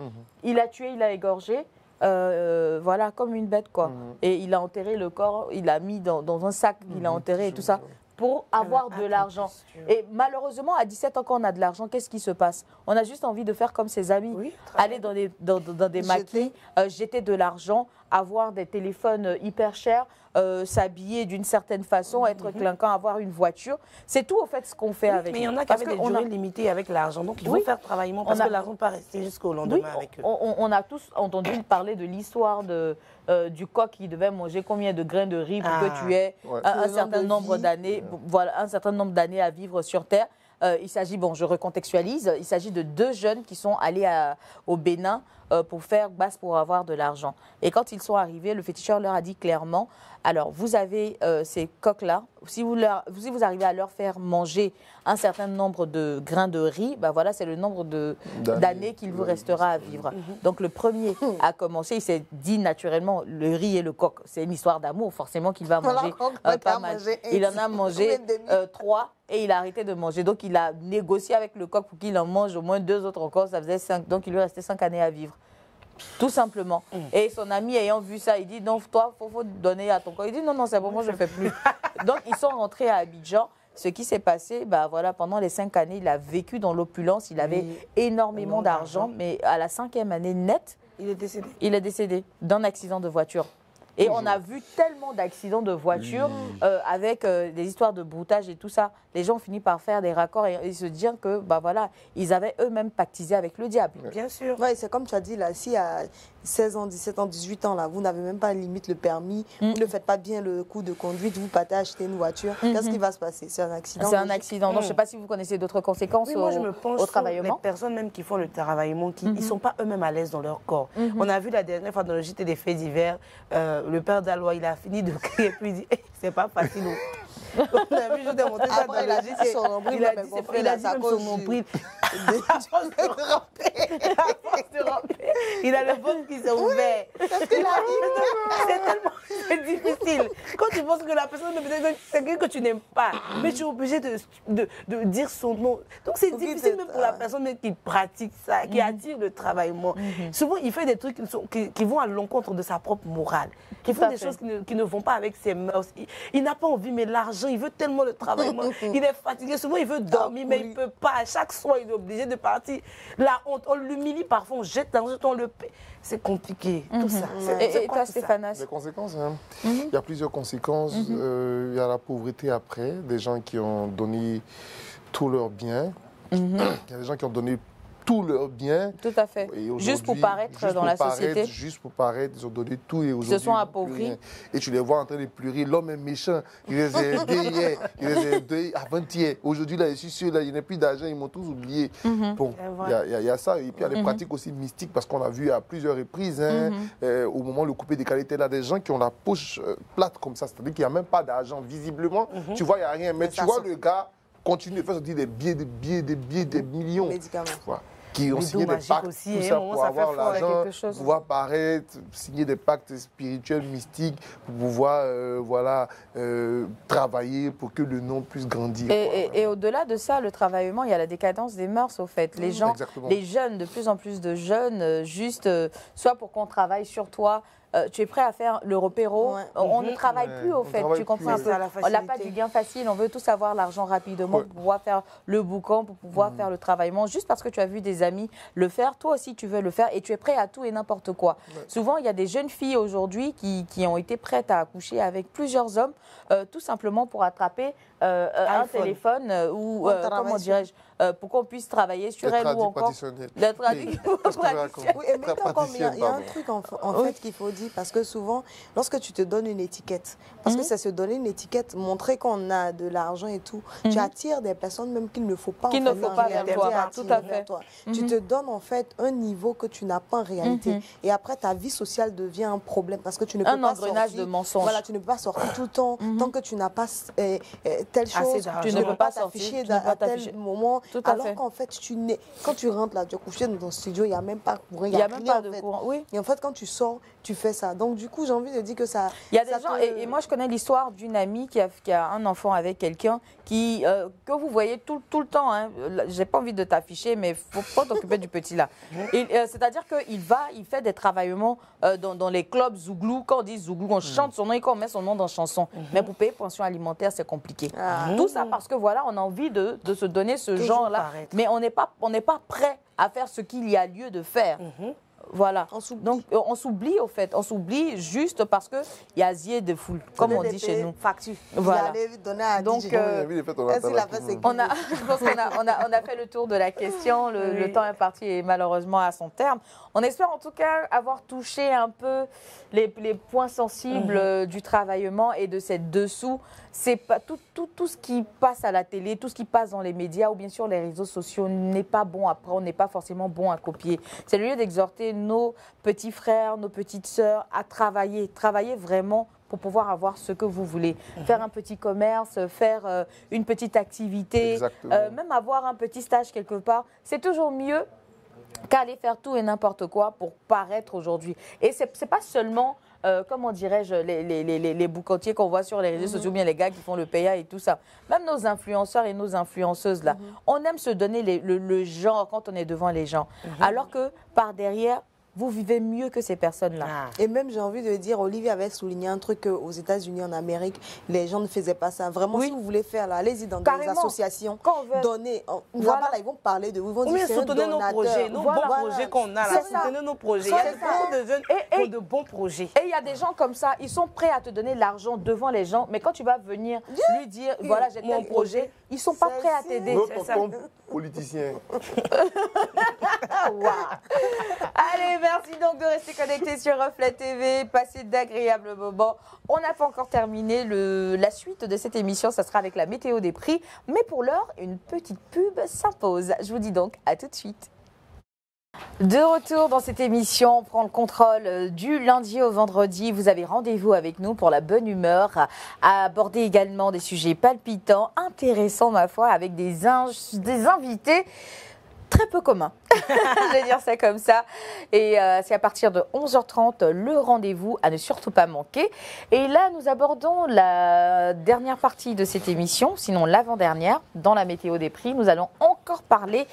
il a tué, il a égorgé. Voilà, comme une bête, quoi. Et il a enterré le corps, il l'a mis dans un sac, il a enterré et tout ça. Pour avoir de l'argent. Et malheureusement, à 17 ans, quand on a de l'argent, qu'est-ce qui se passe? On a juste envie de faire comme ses amis, aller dans des maquis, jeter de l'argent, avoir des téléphones hyper chers, s'habiller d'une certaine façon, être clinquant, avoir une voiture. C'est tout, au fait, ce qu'on fait avec eux. Mais il y en a qui avaient des durées limitées avec l'argent. Donc, il faut faire travaillement parce que l'argent ne peut pas rester jusqu'au lendemain avec eux. On a tous entendu parler de l'histoire du coq qui devait manger combien de grains de riz pour que tu aies un certain nombre d'années, un certain nombre d'années à vivre sur Terre. Il s'agit, je recontextualise, il s'agit de 2 jeunes qui sont allés au Bénin pour faire basse pour avoir de l'argent. Et quand ils sont arrivés, le féticheur leur a dit clairement, alors vous avez ces coqs-là, si vous arrivez à leur faire manger un certain nombre de grains de riz, ben voilà, c'est le nombre d'années qu'il vous restera à vivre. Donc le premier a commencé, il s'est dit naturellement, le riz et le coq, c'est une histoire d'amour, forcément qu'il va manger pas mal. Il en a mangé 3 et il a arrêté de manger. Donc il a négocié avec le coq pour qu'il en mange au moins 2 autres encore, ça faisait 5. Donc il lui restait 5 années à vivre. Tout simplement. Et son ami ayant vu ça, il dit non, toi, il faut donner à ton corps. Il dit non, non, c'est bon, moi je ne fais plus. Donc ils sont rentrés à Abidjan. Ce qui s'est passé, bah, voilà, pendant les 5 années, il a vécu dans l'opulence, il avait énormément d'argent, mais à la 5e année nette, il est décédé d'un accident de voiture. Et on a vu tellement d'accidents de voiture avec des histoires de broutage et tout ça. Les gens ont fini par faire des raccords et se dire que bah voilà, ils avaient eux-mêmes pactisé avec le diable. Bien sûr. Ouais, c'est comme tu as dit là, si à 16 ans, 17 ans, 18 ans, là, vous n'avez même pas limite le permis, vous ne faites pas bien le coup de conduite, vous partez acheter une voiture, qu'est-ce qui va se passer? C'est un accident. C'est un accident. Donc, je ne sais pas si vous connaissez d'autres conséquences moi, je me pense au travaillement. Les personnes même qui font le travaillement, ils ne sont pas eux-mêmes à l'aise dans leur corps. On a vu la dernière fois dans le JT des faits divers, le père d'Alois, il a fini de crier, puis il dit c'est pas facile. On a vu, je t'ai montré ça dans le JT. Il a dit même son nombril. Il a le ventre qui s'est ouvert. C'est difficile. Quand tu penses que la personne, c'est quelqu'un que tu n'aimes pas, mais tu es obligé de dire son nom. Donc c'est difficile même pour la personne qui pratique ça, qui attire le travaillement. Souvent, il fait des trucs qui vont à l'encontre de sa propre morale, qui font des choses qui ne vont pas avec ses mœurs. Il n'a pas envie, mais l'argent, il veut tellement le travaillement. Il est fatigué, souvent il veut dormir, mais il ne peut pas. À chaque soir, il est obligé de partir. La honte, on l'humilie parfois, on jette l'argent, on le paie. C'est compliqué, tout ça. Et toi, Stéphanas? Les conséquences, hein. Il y a plusieurs conséquences. Il y a la pauvreté après, des gens qui ont donné tous leurs biens. Il y a des gens qui ont donné tous leurs biens. Tout à fait. Juste pour paraître dans la société. Juste pour paraître, ils ont donné tout et aujourd'hui. Ils se sont appauvris. Et tu les vois en train de pleurer. L'homme est méchant. Il les a aidés hier. Il les a aidés avant-hier. Aujourd'hui, là, je suis sûr, là, il n'y a plus d'argent. Ils m'ont tous oublié. Bon, il y a ça. Et puis, il y a des pratiques aussi mystiques parce qu'on a vu à plusieurs reprises, hein, au moment où le coupé décalé était là, des gens qui ont la poche plate comme ça. C'est-à-dire qu'il n'y a même pas d'argent. Visiblement, tu vois, il n'y a rien. Mais tu vois, le gars continue de faire sortir des billets, des millions. Médicaments. Voilà. Qui ont signé des pactes, aussi, tout ça pour avoir l'argent, pour pouvoir paraître, signer des pactes spirituels, mystiques, pour pouvoir travailler pour que le nom puisse grandir. Et au-delà de ça, le travaillement, il y a la décadence des mœurs, au fait. Les gens, les jeunes, de plus en plus de jeunes, juste, soit pour qu'on travaille sur toi, tu es prêt à faire le repéro. On ne travaille plus, au fait. Tu comprends un peu. On n'a pas du gain facile. On veut tous avoir l'argent rapidement pour pouvoir faire le boucan, pour pouvoir faire le travaillement. Juste parce que tu as vu des amis le faire, toi aussi tu veux le faire et tu es prêt à tout et n'importe quoi. Souvent, il y a des jeunes filles aujourd'hui qui ont été prêtes à accoucher avec plusieurs hommes, tout simplement pour attraper un téléphone ou, comment dirais-je, pour qu'on puisse travailler sur elle ou encore... Oui, mais encore, il y a un truc en fait qu'il faut dire, parce que souvent, lorsque tu te donnes une étiquette, parce que c'est se donner une étiquette, montrer qu'on a de l'argent et tout, tu attires des personnes même qu'il ne faut pas vers toi. Tout à fait. Tu te donnes en fait un niveau que tu n'as pas en réalité. Et après, ta vie sociale devient un problème, parce que tu ne peux pas sortir... Un engrenage de mensonges. Voilà, tu ne peux pas sortir tout le temps, tant que tu n'as pas telle chose, tu ne peux pas s'afficher à tel moment. Alors qu'en fait, quand tu rentres là, tu es couché dans ton studio, il n'y a même pas de courant. Il n'y a même pas de courant, oui. Et en fait, quand tu sors, tu fais ça. Donc, du coup, j'ai envie de dire que ça... Il y a des gens, et moi, je connais l'histoire d'une amie qui a un enfant avec quelqu'un que vous voyez tout le temps. Hein. J'ai pas envie de t'afficher, mais il faut pas t'occuper du petit là. C'est-à-dire qu'il fait des travaillements dans les clubs Zouglou. Quand on dit Zouglou, on chante son nom et quand on met son nom dans chanson. Mais pour payer pension alimentaire, c'est compliqué. Tout ça parce que voilà, on a envie de se donner ce genre-là. Mais on n'est pas prêt à faire ce qu'il y a lieu de faire. Voilà. Donc, on s'oublie, au fait. On s'oublie juste parce qu'il y a zier de foule, comme on dit chez nous. Facture. Voilà. Donc, je pense qu'on a fait le tour de la question. Le temps imparti est malheureusement à son terme. On espère en tout cas avoir touché un peu les points sensibles du travaillement et de cette dessous. C'est pas tout ce qui passe à la télé, tout ce qui passe dans les médias ou bien sûr les réseaux sociaux n'est pas bon à prendre, n'est pas forcément bon à copier. C'est le lieu d'exhorter nos petits frères, nos petites sœurs à travailler vraiment pour pouvoir avoir ce que vous voulez. Faire un petit commerce, faire une petite activité, même avoir un petit stage quelque part. C'est toujours mieux qu'aller faire tout et n'importe quoi pour paraître aujourd'hui. Et c'est pas seulement, comment dirais-je, les boucantiers qu'on voit sur les réseaux sociaux, bien les gars qui font le PA et tout ça. Même nos influenceurs et nos influenceuses, là, on aime se donner le genre quand on est devant les gens. Alors que par derrière, vous vivez mieux que ces personnes-là. Et même, j'ai envie de dire, Olivier avait souligné un truc aux États-Unis, en Amérique, les gens ne faisaient pas ça. Vraiment, si vous voulez faire, là, allez-y dans des associations, donnez. Là-bas, ils vont parler de vous, ils vont dire soutenir nos projets, nos bons projets qu'on a là. Soutenir nos projets. Il y a beaucoup de jeunes qui ont de bons projets. Et il y a des gens comme ça, ils sont prêts à te donner l'argent devant les gens, mais quand tu vas venir lui dire, voilà, j'ai tel projet, ils ne sont pas prêts à t'aider. Notre politicien. Allez, merci donc de rester connectés sur Reflet TV. Passez d'agréables moments. On n'a pas encore terminé la suite de cette émission. Ça sera avec la météo des prix. Mais pour l'heure, une petite pub s'impose. Je vous dis donc à tout de suite. De retour dans cette émission, on prend le contrôle du lundi au vendredi. Vous avez rendez-vous avec nous pour la bonne humeur, à aborder également des sujets palpitants, intéressants ma foi, avec des invités très peu communs. Je vais dire ça comme ça. Et c'est à partir de 11h30 le rendez-vous à ne surtout pas manquer. Et là, nous abordons la dernière partie de cette émission, sinon l'avant-dernière, dans la météo des prix. Nous allons encore parler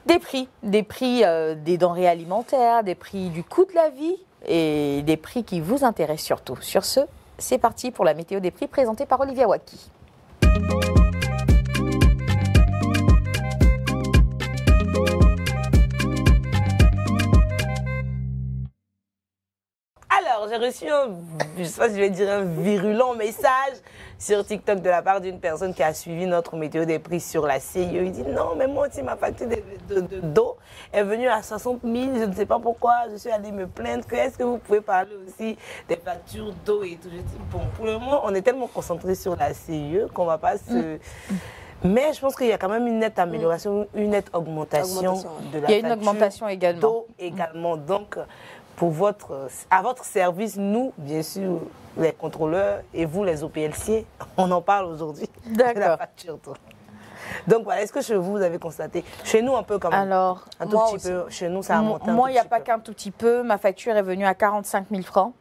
des prix des denrées alimentaires, des prix du coût de la vie et des prix qui vous intéressent surtout. Sur ce, c'est parti pour la météo des prix présentée par Olivia Waki. Alors, j'ai reçu je ne sais pas si je vais dire un virulent message sur TikTok de la part d'une personne qui a suivi notre météo des prix sur la CIE. Il dit non, mais moi aussi, ma facture d'eau est venue à 60 000. Je ne sais pas pourquoi. Je suis allée me plaindre. Est-ce que vous pouvez parler aussi des factures d'eau et tout? Je dis bon, pour le moment, on est tellement concentré sur la CIE qu'on ne va pas se. Mais je pense qu'il y a quand même une nette amélioration, une nette augmentation de la facture. Il y a une augmentation également. D'eau également. Donc, à votre service, nous, bien sûr, les contrôleurs et vous, les OPLC, on en parle aujourd'hui de la facture d'eau. Donc voilà, est-ce que chez vous, vous avez constaté? Chez nous, un peu quand même. Alors, un tout petit peu. Chez nous, ça a monté un peu. Moi, il n'y a pas qu'un tout petit peu. Ma facture est venue à 45 000 francs.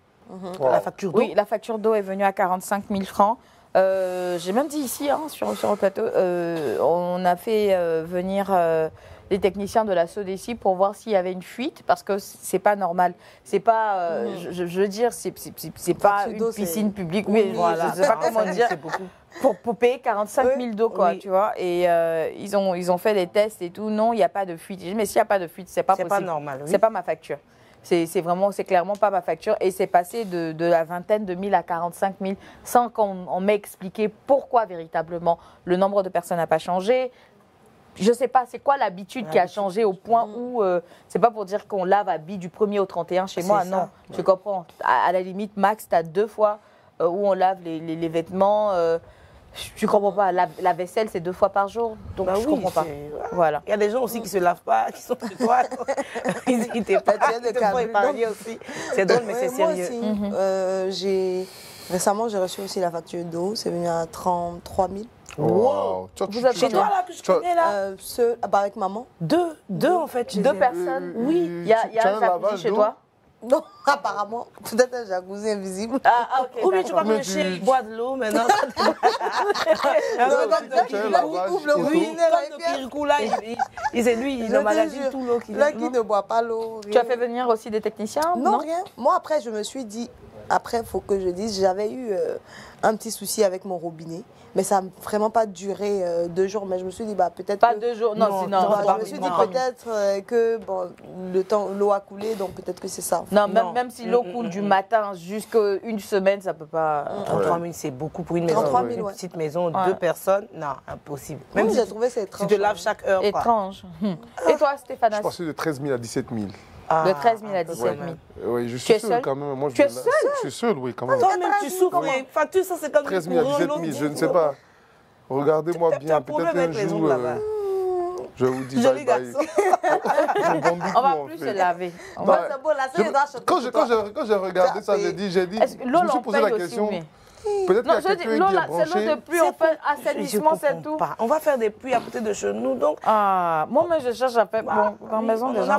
La facture d'eau? Oui, la facture d'eau est venue à 45 000 francs. J'ai même dit ici, sur le plateau, on a fait venir les techniciens de la SODECI pour voir s'il y avait une fuite, parce que c'est pas normal. C'est pas, je veux dire, c'est pas une piscine publique. Oui, voilà. Je sais pas comment dire. Pour payer 45 000 d'eau, quoi, tu vois. Et ils ont fait des tests et tout. Non, il n'y a pas de fuite. J'ai dit, mais s'il n'y a pas de fuite, c'est pas possible. C'est pas normal. Oui. C'est pas ma facture. C'est clairement pas ma facture. Et c'est passé de la vingtaine de mille à 45 000 sans qu'on m'ait expliqué pourquoi véritablement le nombre de personnes n'a pas changé. Je ne sais pas, c'est quoi l'habitude qui a changé au point où, c'est pas pour dire qu'on lave à billes du 1er au 31 chez moi, non. Je comprends. À la limite, max, tu as 2 fois où on lave les vêtements. Je comprends pas. La vaisselle, c'est 2 fois par jour. Donc, je comprends pas. Voilà. Il y a des gens aussi qui se lavent pas, qui sont chez toi. Ils te font épargner aussi. C'est drôle, mais c'est sérieux. Moi aussi, récemment, j'ai reçu aussi la facture d'eau. C'est venu à 33 000. Wow. Chez toi, là, que je connais, là avec maman. Deux en fait. 2 personnes. Oui. Il y a un jacuzzi chez toi? Non, apparemment. Peut-être un jacuzzi invisible. Ok. Oui, mais tu vois que chez il boit de l'eau maintenant. Il emmagasine tout l'eau. Là, qui ne boit pas l'eau. Tu as fait venir aussi des techniciens? Non, rien. Moi, après, je me suis dit, il faut que je dise, j'avais eu un petit souci avec mon robinet. Mais ça n'a vraiment pas duré 2 jours. Mais je me suis dit, peut-être. Pas 2 jours, non, sinon. Je me suis dit peut-être que l'eau a coulé, donc peut-être que c'est ça. Non, même si l'eau coule du matin jusqu'à une semaine, ça ne peut pas. 33 000, c'est beaucoup pour une maison. 33 000, une petite maison, 2 personnes, non, impossible. Même si j'ai trouvé c'est étrange. Tu te laves chaque heure. Étrange. Et toi, Stéphane? Je suis passé de 13 000 à 17 000. De 13 000 à 17 000. Oui, je suis seul quand même. Moi, tu es seul? Je suis seul, oui, quand même. Toi-même, tu souffres. Facture 150 000 13 000 à 17 000, je ne sais pas. Regardez-moi bien, peut-être un jour, je vous dis bye bye. On va plus se laver. Quand j'ai regardé ça, j'ai dit, je me suis posé la question. Peut-être qu'il y a quelqu'un qui est branché. C'est l'eau de pluie, on fait assainissement, c'est tout. On va faire des pluies à côté de chez nous, donc... Moi, je cherche à faire... Bon, dans la maison, déjà...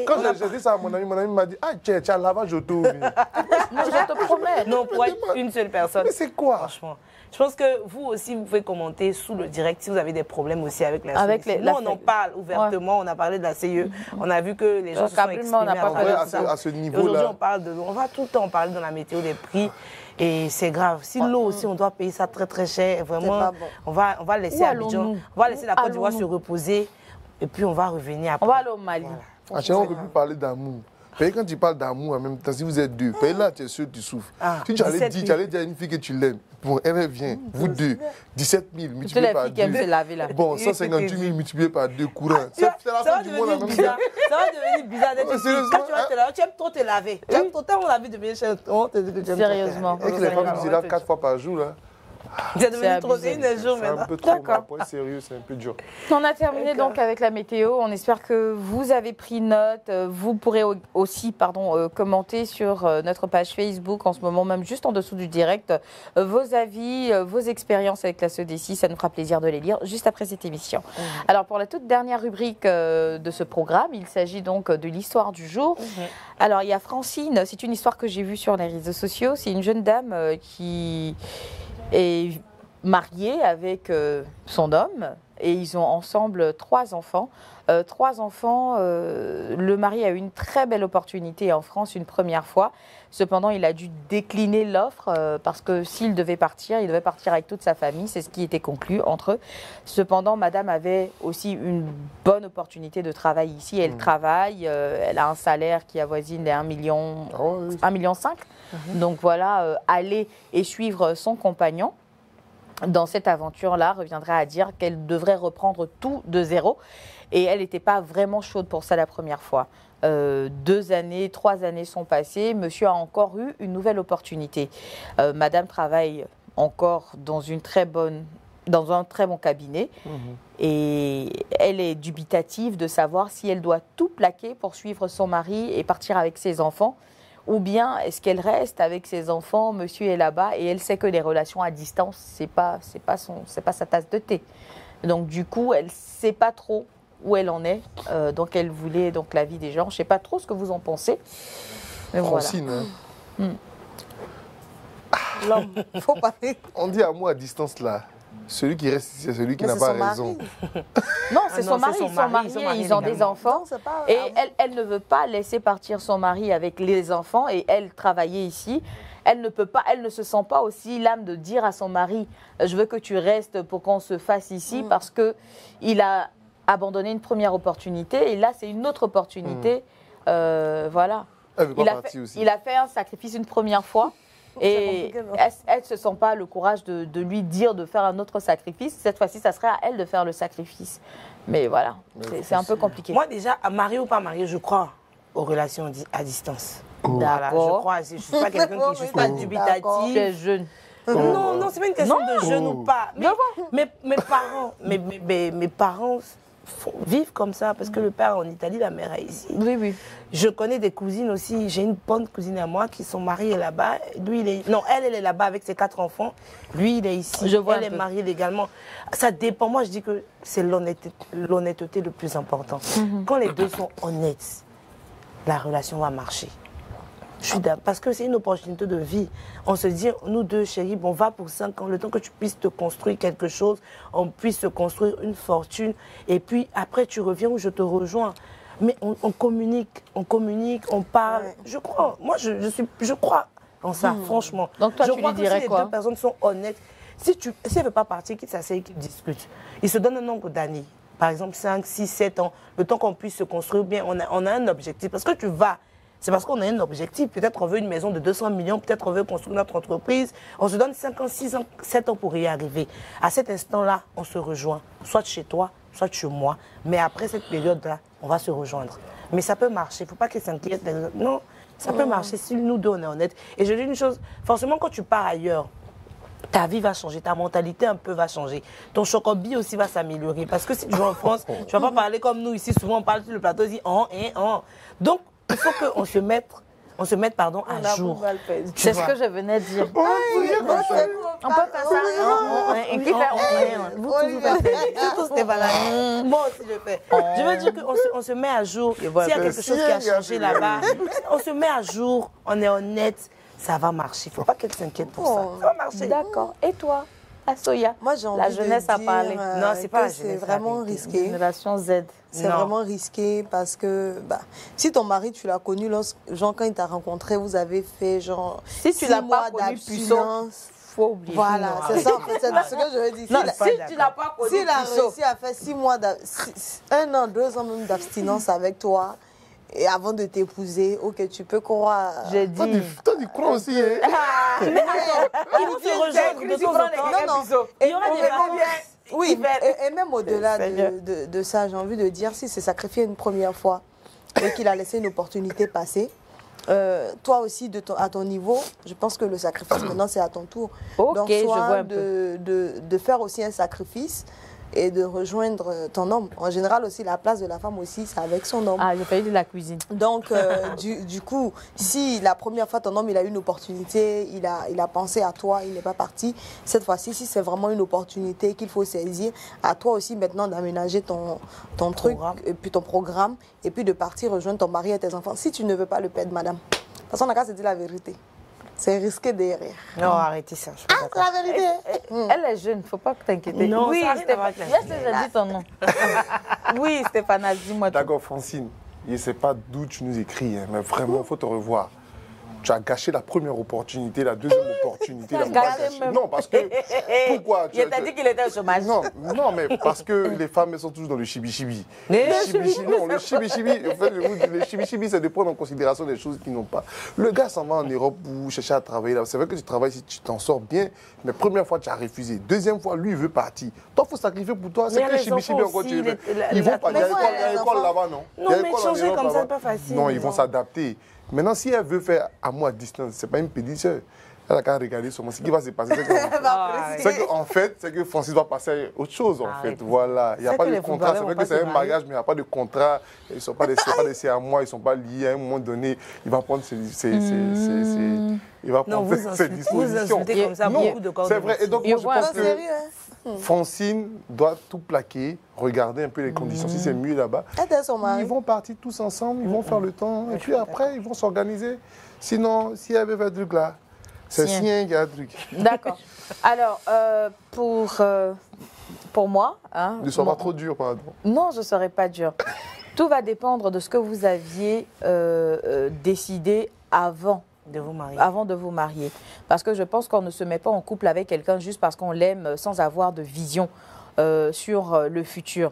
Quand j'ai dit ça à mon ami m'a dit, ah, tu as lavage auto. Non, je te promets. Non, pour être une seule personne. Mais c'est quoi? Franchement. Je pense que vous aussi, vous pouvez commenter sous le direct si vous avez des problèmes aussi avec la CIE. Nous, on en parle ouvertement. On a parlé de la CIE. On a vu que les gens se sont exprimés à ce niveau-là. Aujourd'hui, on parle de l'eau. On va tout le temps parler dans la météo des prix. Et c'est grave. Si l'eau aussi, on doit payer ça très très cher, vraiment, on va laisser Abidjan, on va laisser la Côte d'Ivoire se reposer et puis on va revenir après. On va aller au Mali. Voilà. On ne peut plus parler d'amour. Quand tu parles d'amour en même temps, si vous êtes deux, là, tu es sûr, tu souffres. Si tu allais dire à une fille que tu l'aimes, bon, elle vient, vous deux, 17 000 multiplié par 2. Bon, 158 000 multiplié par 2 courants. C'est la fin du monde la même chose. Ça va devenir bizarre d'être ici. Quand tu vas te laver, tu aimes trop te laver. Tu aimes trop laver de bien cher. Sérieusement. Et que les femmes se lavent 4 fois par jour, là. C'est devenu trop une jour maintenant. C'est un peu trop, pour être sérieux, c'est un peu dur. On a terminé donc avec la météo. On espère que vous avez pris note. Vous pourrez aussi commenter sur notre page Facebook en ce moment, même juste en dessous du direct, vos avis, vos expériences avec la SEDECI. Ça nous fera plaisir de les lire juste après cette émission. Alors pour la toute dernière rubrique de ce programme, il s'agit donc de l'histoire du jour. Alors il y a Francine, c'est une histoire que j'ai vue sur les réseaux sociaux. C'est une jeune dame qui est mariée avec son homme et ils ont ensemble 3 enfants. Le mari a eu une très belle opportunité en France une première fois. Cependant, il a dû décliner l'offre parce que s'il devait partir, il devait partir avec toute sa famille. C'est ce qui était conclu entre eux. Cependant, madame avait aussi une bonne opportunité de travail ici. Elle travaille, elle a un salaire qui avoisine les 1,5 million. Donc voilà, aller et suivre son compagnon dans cette aventure-là reviendrait à dire qu'elle devrait reprendre tout de zéro. Et elle n'était pas vraiment chaude pour ça la première fois. 2 années, 3 années sont passées. Monsieur a encore eu une nouvelle opportunité. Madame travaille encore dans un très bon cabinet. Et elle est dubitative de savoir si elle doit tout plaquer pour suivre son mari et partir avec ses enfants. Ou bien est-ce qu'elle reste avec ses enfants, monsieur est là-bas et elle sait que les relations à distance, c'est pas sa tasse de thé. Donc du coup, elle sait pas trop où elle en est. Donc elle voulait donc l'avis des gens. Je sais pas trop ce que vous en pensez. Mais Francine, voilà. L'homme, faut parler. On dit amour à distance là. Celui qui reste ici, c'est celui qui n'a pas raison. Non, c'est son mari. Ils sont mariés, ils ont des enfants. Et elle ne veut pas laisser partir son mari avec les enfants et elle travailler ici. Elle ne peut pas, elle ne se sent pas aussi l'âme de dire à son mari « Je veux que tu restes pour qu'on se fasse ici parce qu'il a abandonné une première opportunité et là, c'est une autre opportunité. » Voilà. Il a fait un sacrifice une première fois. Et elle ne se sent pas le courage de lui dire de faire un autre sacrifice. Cette fois-ci, ça serait à elle de faire le sacrifice. Mais voilà, c'est un peu compliqué. Moi déjà, marié ou pas marié, je crois aux relations à distance. Voilà, je crois. Je ne suis pas quelqu'un qui ne suis pas dubitatif. Tu es jeune. Non, c'est pas une question de jeune ou pas. Mais mes parents vivent comme ça parce que le père en Italie, la mère est ici. Oui. Je connais des cousines aussi. J'ai une bonne cousine à moi qui sont mariées là-bas. Lui, elle est là-bas avec ses 4 enfants. Lui, il est ici. Elle est mariée légalement. Ça dépend. Moi, je dis que c'est l'honnêteté le plus important. Quand les deux sont honnêtes, la relation va marcher. Je suis d'accord. Parce que c'est une opportunité de vie. On se dit, nous deux, chérie, on va pour 5 ans, le temps que tu puisses te construire quelque chose, on puisse se construire une fortune. Et puis, après, tu reviens où je te rejoins. Mais on communique, on parle. Ouais. Je crois. Moi, je crois en ça, franchement. Donc, toi, je tu crois lui que dirais si quoi? les deux personnes sont honnêtes, si elle ne veut pas partir, qu'ils s'asseyent, qu'ils discutent. Ils se donnent un nombre d'années. Par exemple, 5, 6, 7 ans. Le temps qu'on puisse se construire bien, on a un objectif. Parce que tu vas. C'est parce qu'on a un objectif. Peut-être on veut une maison de 200 millions, peut-être on veut construire notre entreprise. On se donne 5 ans, 6 ans, 7 ans pour y arriver. À cet instant-là, on se rejoint, soit chez toi, soit chez moi. Mais après cette période-là, on va se rejoindre. Mais ça peut marcher, il ne faut pas qu'ils s'inquiètent. Non, ça peut marcher si nous deux, on est honnêtes. Et je dis une chose, forcément, quand tu pars ailleurs, ta vie va changer, ta mentalité un peu va changer. Ton chocobi aussi va s'améliorer. Parce que si tu vas en France, tu ne vas pas parler comme nous ici. Souvent, on parle sur le plateau, on dit Donc, il faut qu'on se mette, à jour. C'est ce que je venais de dire. On peut faire ça. Moi aussi, je fais. Je veux dire qu'on se met à jour. S'il y a quelque chose qui a changé là-bas, on se met à jour, on est honnête. Ça va marcher. Il ne faut pas qu'elle s'inquiète pour ça. Ça va marcher. D'accord. Et toi, Asoya? Moi, j'ai envie la jeunesse de dire, a parlé. Non, c'est pas c'est vraiment risqué. Génération Z. C'est vraiment risqué parce que si ton mari, tu l'as connu, genre quand il t'a rencontré, vous avez fait genre si tu l'as pas connu puissance, faut oublier. Voilà, c'est ça en fait, c'est ce que je veux dire. Non, si tu l'as pas connu s'il a réussi à faire 6 mois, 1 an, 2 ans même d'abstinence avec toi, et avant de t'épouser, ok, tu peux croire. J'ai dit. Toi, tu crois aussi, hein? Mais attends, ils vont se rejoindre de temps en temps. Non. Il y aura des oui, et même au-delà de ça, j'ai envie de dire, si c'est sacrifié une première fois et qu'il a laissé une opportunité passer, toi aussi, à ton niveau, je pense que le sacrifice, maintenant, c'est à ton tour. Ok, donc, je vois un peu. De faire aussi un sacrifice et de rejoindre ton homme. En général aussi, la place de la femme aussi, c'est avec son homme. Ah, j'ai failli de la cuisine. Donc, du coup, si la première fois, ton homme, il a eu une opportunité, il a pensé à toi, il n'est pas parti, cette fois-ci, si c'est vraiment une opportunité qu'il faut saisir, à toi aussi maintenant d'aménager ton truc, et puis ton programme, et puis de partir rejoindre ton mari et tes enfants. Si tu ne veux pas le perdre, madame, de toute façon, on a qu'à se dire la vérité. C'est risqué derrière. Non, arrêtez ça. C'est la vérité. Elle est jeune, il ne faut pas t'inquiéter. Non, oui, Stéphane. J'ai dit ton nom. Oui, Stéphane, dis-moi tout. D'accord, Francine. Je ne sais pas d'où tu nous écris, mais vraiment, il faut te revoir. Tu as gâché la première opportunité, la deuxième opportunité. Non, parce que... Pourquoi Il t'a dit qu'il était au chômage. Non, mais parce que les femmes, elles sont toujours dans le chibi-chibi. Non, le chibi-chibi, en fait, le chibi-chibi, c'est de prendre en considération des choses qui n'ont pas. Le gars s'en va en Europe pour chercher à travailler là. C'est vrai que tu travailles si tu t'en sors bien, mais première fois, tu as refusé. Deuxième fois, lui, il veut partir. Toi, il faut sacrifier pour toi. C'est que le chibi-chibi encore tu veux. Ils vont pas. Il y a une école là-bas, non? Non, mais changer comme ça, c'est pas facile. Non, ils vont s'adapter. Maintenant, si elle veut faire amour à distance, ce n'est pas une pédicelle. Elle a qu'à regarder sur moi. Ce qui va se passer, c'est que Francis va passer à autre chose, en fait. Voilà. Il n'y a pas de contrat. C'est vrai que c'est un mariage, mais il n'y a pas de contrat. Ils ne sont pas laissés à moi, ils ne sont pas liés. À un moment donné, il va prendre ses dispositions. Vous insultez comme ça beaucoup de corps. C'est vrai. Et donc, moi, je pense que Francine doit tout plaquer, regarder un peu les conditions, si c'est mieux là-bas. Ils vont partir tous ensemble, ils vont faire le temps, et puis après, ils vont s'organiser. Sinon, si elle veut faire du truc là, c'est sien qui a un truc. D'accord. Alors, pour moi... ne sois pas trop dur, pardon. Non, je ne serai pas dur. Tout va dépendre de ce que vous aviez décidé avant de vous marier. Parce que je pense qu'on ne se met pas en couple avec quelqu'un juste parce qu'on l'aime sans avoir de vision sur le futur.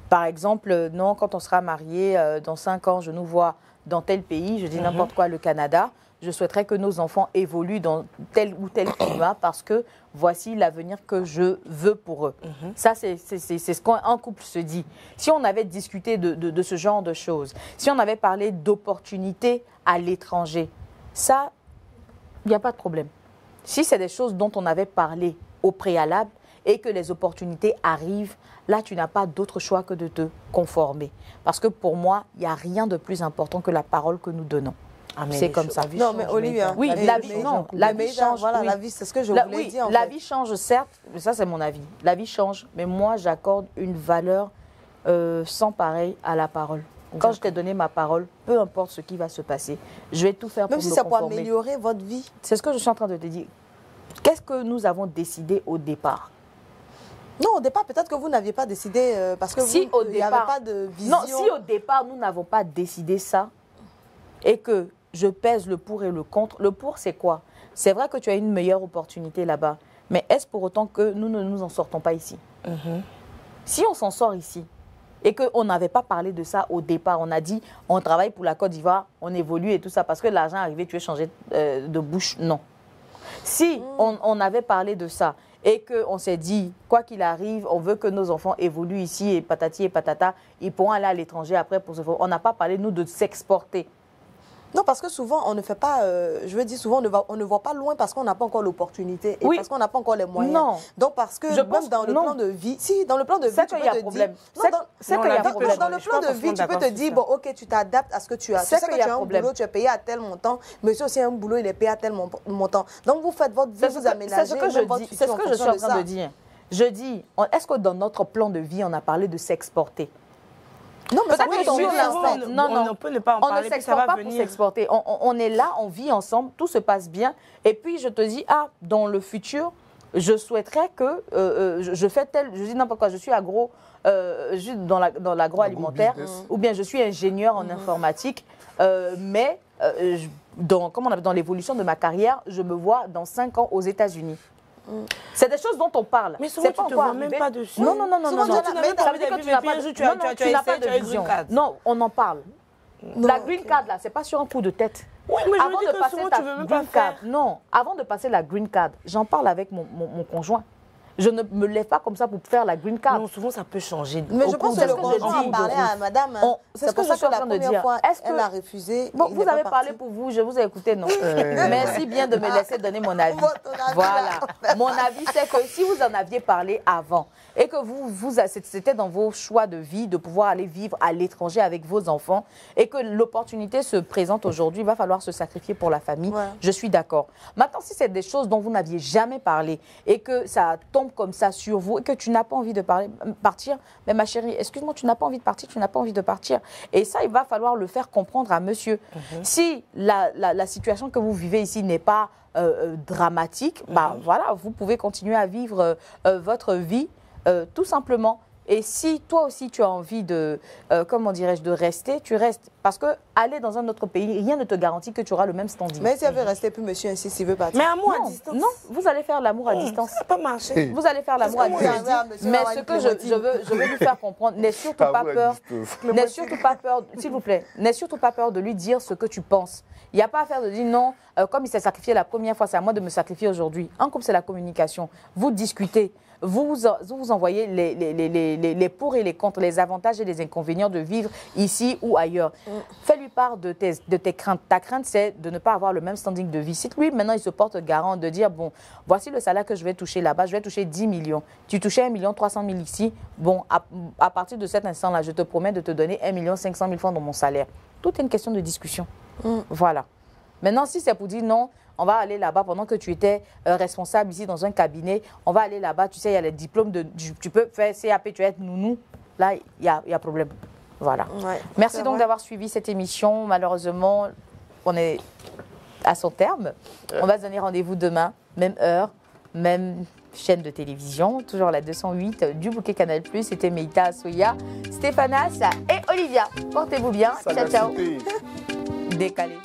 Par exemple, non, quand on sera marié, dans 5 ans, je nous vois dans tel pays, je dis n'importe quoi, le Canada, je souhaiterais que nos enfants évoluent dans tel ou tel climat parce que voici l'avenir que je veux pour eux. Ça, c'est ce qu'un couple se dit. Si on avait discuté de ce genre de choses, si on avait parlé d'opportunités à l'étranger, ça, il n'y a pas de problème. Si c'est des choses dont on avait parlé au préalable et que les opportunités arrivent, là, tu n'as pas d'autre choix que de te conformer. Parce que pour moi, il n'y a rien de plus important que la parole que nous donnons. C'est comme ça. Non, mais Olivia, oui, la vie change. Voilà, la vie, c'est ce que je voulais dire. La vie change, certes, mais ça, c'est mon avis. La vie change, mais moi, j'accorde une valeur sans pareil à la parole. Quand je t'ai donné ma parole, peu importe ce qui va se passer, je vais tout faire pour me conformer. Même si ça peut améliorer votre vie. C'est ce que je suis en train de te dire. Qu'est-ce que nous avons décidé au départ? Non, au départ, peut-être que vous n'aviez pas décidé parce que vous n'avez pas de vision. Non, si au départ, nous n'avons pas décidé ça et que je pèse le pour et le contre, le pour, c'est quoi? C'est vrai que tu as une meilleure opportunité là-bas, mais est-ce pour autant que nous ne nous en sortons pas ici? Si on s'en sort ici, et qu'on n'avait pas parlé de ça au départ. On a dit, on travaille pour la Côte d'Ivoire, on évolue et tout ça, parce que l'argent est arrivé, tu veux changer de bouche, non. Si on avait parlé de ça et qu'on s'est dit, quoi qu'il arrive, on veut que nos enfants évoluent ici et patati et patata, ils pourront aller à l'étranger après pour se faire. On n'a pas parlé, nous, de s'exporter. Non, parce que souvent, on ne fait pas, je veux dire, souvent, on ne voit pas loin parce qu'on n'a pas encore l'opportunité et parce qu'on n'a pas encore les moyens. Non. Donc, parce que même dans le plan de vie, si, dans le plan de vie, tu peux te dire... C'est qu'il y a un problème. Dans le plan de vie, tu peux te dire, bon, ok, tu t'adaptes à ce que tu as. Tu sais que tu as un boulot, tu es payé à tel montant, mais si aussi un boulot, il est payé à tel montant. Donc, vous faites votre vie, vous aménagez. C'est ce que je dis. C'est ce que je suis en train de dire. Je dis, est-ce que dans notre plan de vie, on a parlé de s'exporter? Non, mais peut-être que sur l'instant, on peut ne pas en parler, puis ça va venir. Pour s'exporter. On est là, on vit ensemble, tout se passe bien. Et puis, je te dis, dans le futur, je souhaiterais que je fais je dis n'importe quoi, je suis dans l'agroalimentaire, ou bien je suis ingénieur en informatique, mais dans l'évolution de ma carrière, je me vois dans 5 ans aux États-Unis. C'est des choses dont on parle. Mais souvent, tu ne te vois même pas dessus. Non. Tu n'as pas de vision. Non, on en parle. La green card, là, c'est pas sur un coup de tête. Oui, mais je veux dire que souvent, tu ne veux même pas faire. Non, avant de passer la green card, j'en parle avec mon conjoint. Je ne me lève pas comme ça pour faire la green card. Non, souvent, ça peut changer. Mais je pense que le conjoint a parlé à madame. C'est ce que je suis en train de dire. Elle a refusé. Bon, vous avez parlé pour vous, je vous ai écouté, non? Merci bien de me laisser donner mon avis. Voilà. Mon avis, c'est que si vous en aviez parlé avant et que c'était dans vos choix de vie de pouvoir aller vivre à l'étranger avec vos enfants et que l'opportunité se présente aujourd'hui, il va falloir se sacrifier pour la famille. Ouais. Je suis d'accord. Maintenant, si c'est des choses dont vous n'aviez jamais parlé et que ça tombe comme ça sur vous et que tu n'as pas envie de partir, mais ma chérie, excuse-moi, tu n'as pas envie de partir, tu n'as pas envie de partir. Et ça, il va falloir le faire comprendre à monsieur. Si la situation que vous vivez ici n'est pas dramatique, bah, voilà, vous pouvez continuer à vivre votre vie tout simplement. Et si toi aussi tu as envie de, comment dirais-je, de rester, tu restes. Parce que aller dans un autre pays, rien ne te garantit que tu auras le même standing. Mais si elle veut rester, puis monsieur insiste, s'il veut partir. Mais amour à distance. Non, vous allez faire l'amour à distance. Ça n'a pas marché. Vous allez faire l'amour à distance. Mais ce que je veux lui faire comprendre, n'aie surtout pas peur. N'aie surtout pas peur, s'il vous plaît, n'aie surtout pas peur de lui dire ce que tu penses. Il n'y a pas à faire de dire non, comme il s'est sacrifié la première fois, c'est à moi de me sacrifier aujourd'hui. En couple, c'est la communication. Vous discutez. Vous envoyez les pour et les contre, les avantages et les inconvénients de vivre ici ou ailleurs. Fais-lui part de tes craintes. Ta crainte, c'est de ne pas avoir le même standing de vie. Si lui, maintenant, il se porte garant de dire, bon, voici le salaire que je vais toucher là-bas, je vais toucher 10 millions. Tu touchais 1 300 000 ici. Bon, à partir de cet instant-là, je te promets de te donner 1 500 000 francs dans mon salaire. Tout est une question de discussion. Voilà. Maintenant, si c'est pour dire non, on va aller là-bas pendant que tu étais responsable ici dans un cabinet, on va aller là-bas, tu sais, il y a les diplômes, tu peux faire CAP, tu vas être nounou, là, il y a problème. Voilà. Ouais, merci donc d'avoir suivi cette émission. Malheureusement, on est à son terme. On va se donner rendez-vous demain, même heure, même chaîne de télévision, toujours la 208 du bouquet Canal+. C'était Meïta Asoya, Stéphanas et Olivia. Portez-vous bien. Ciao, ciao. Décalé.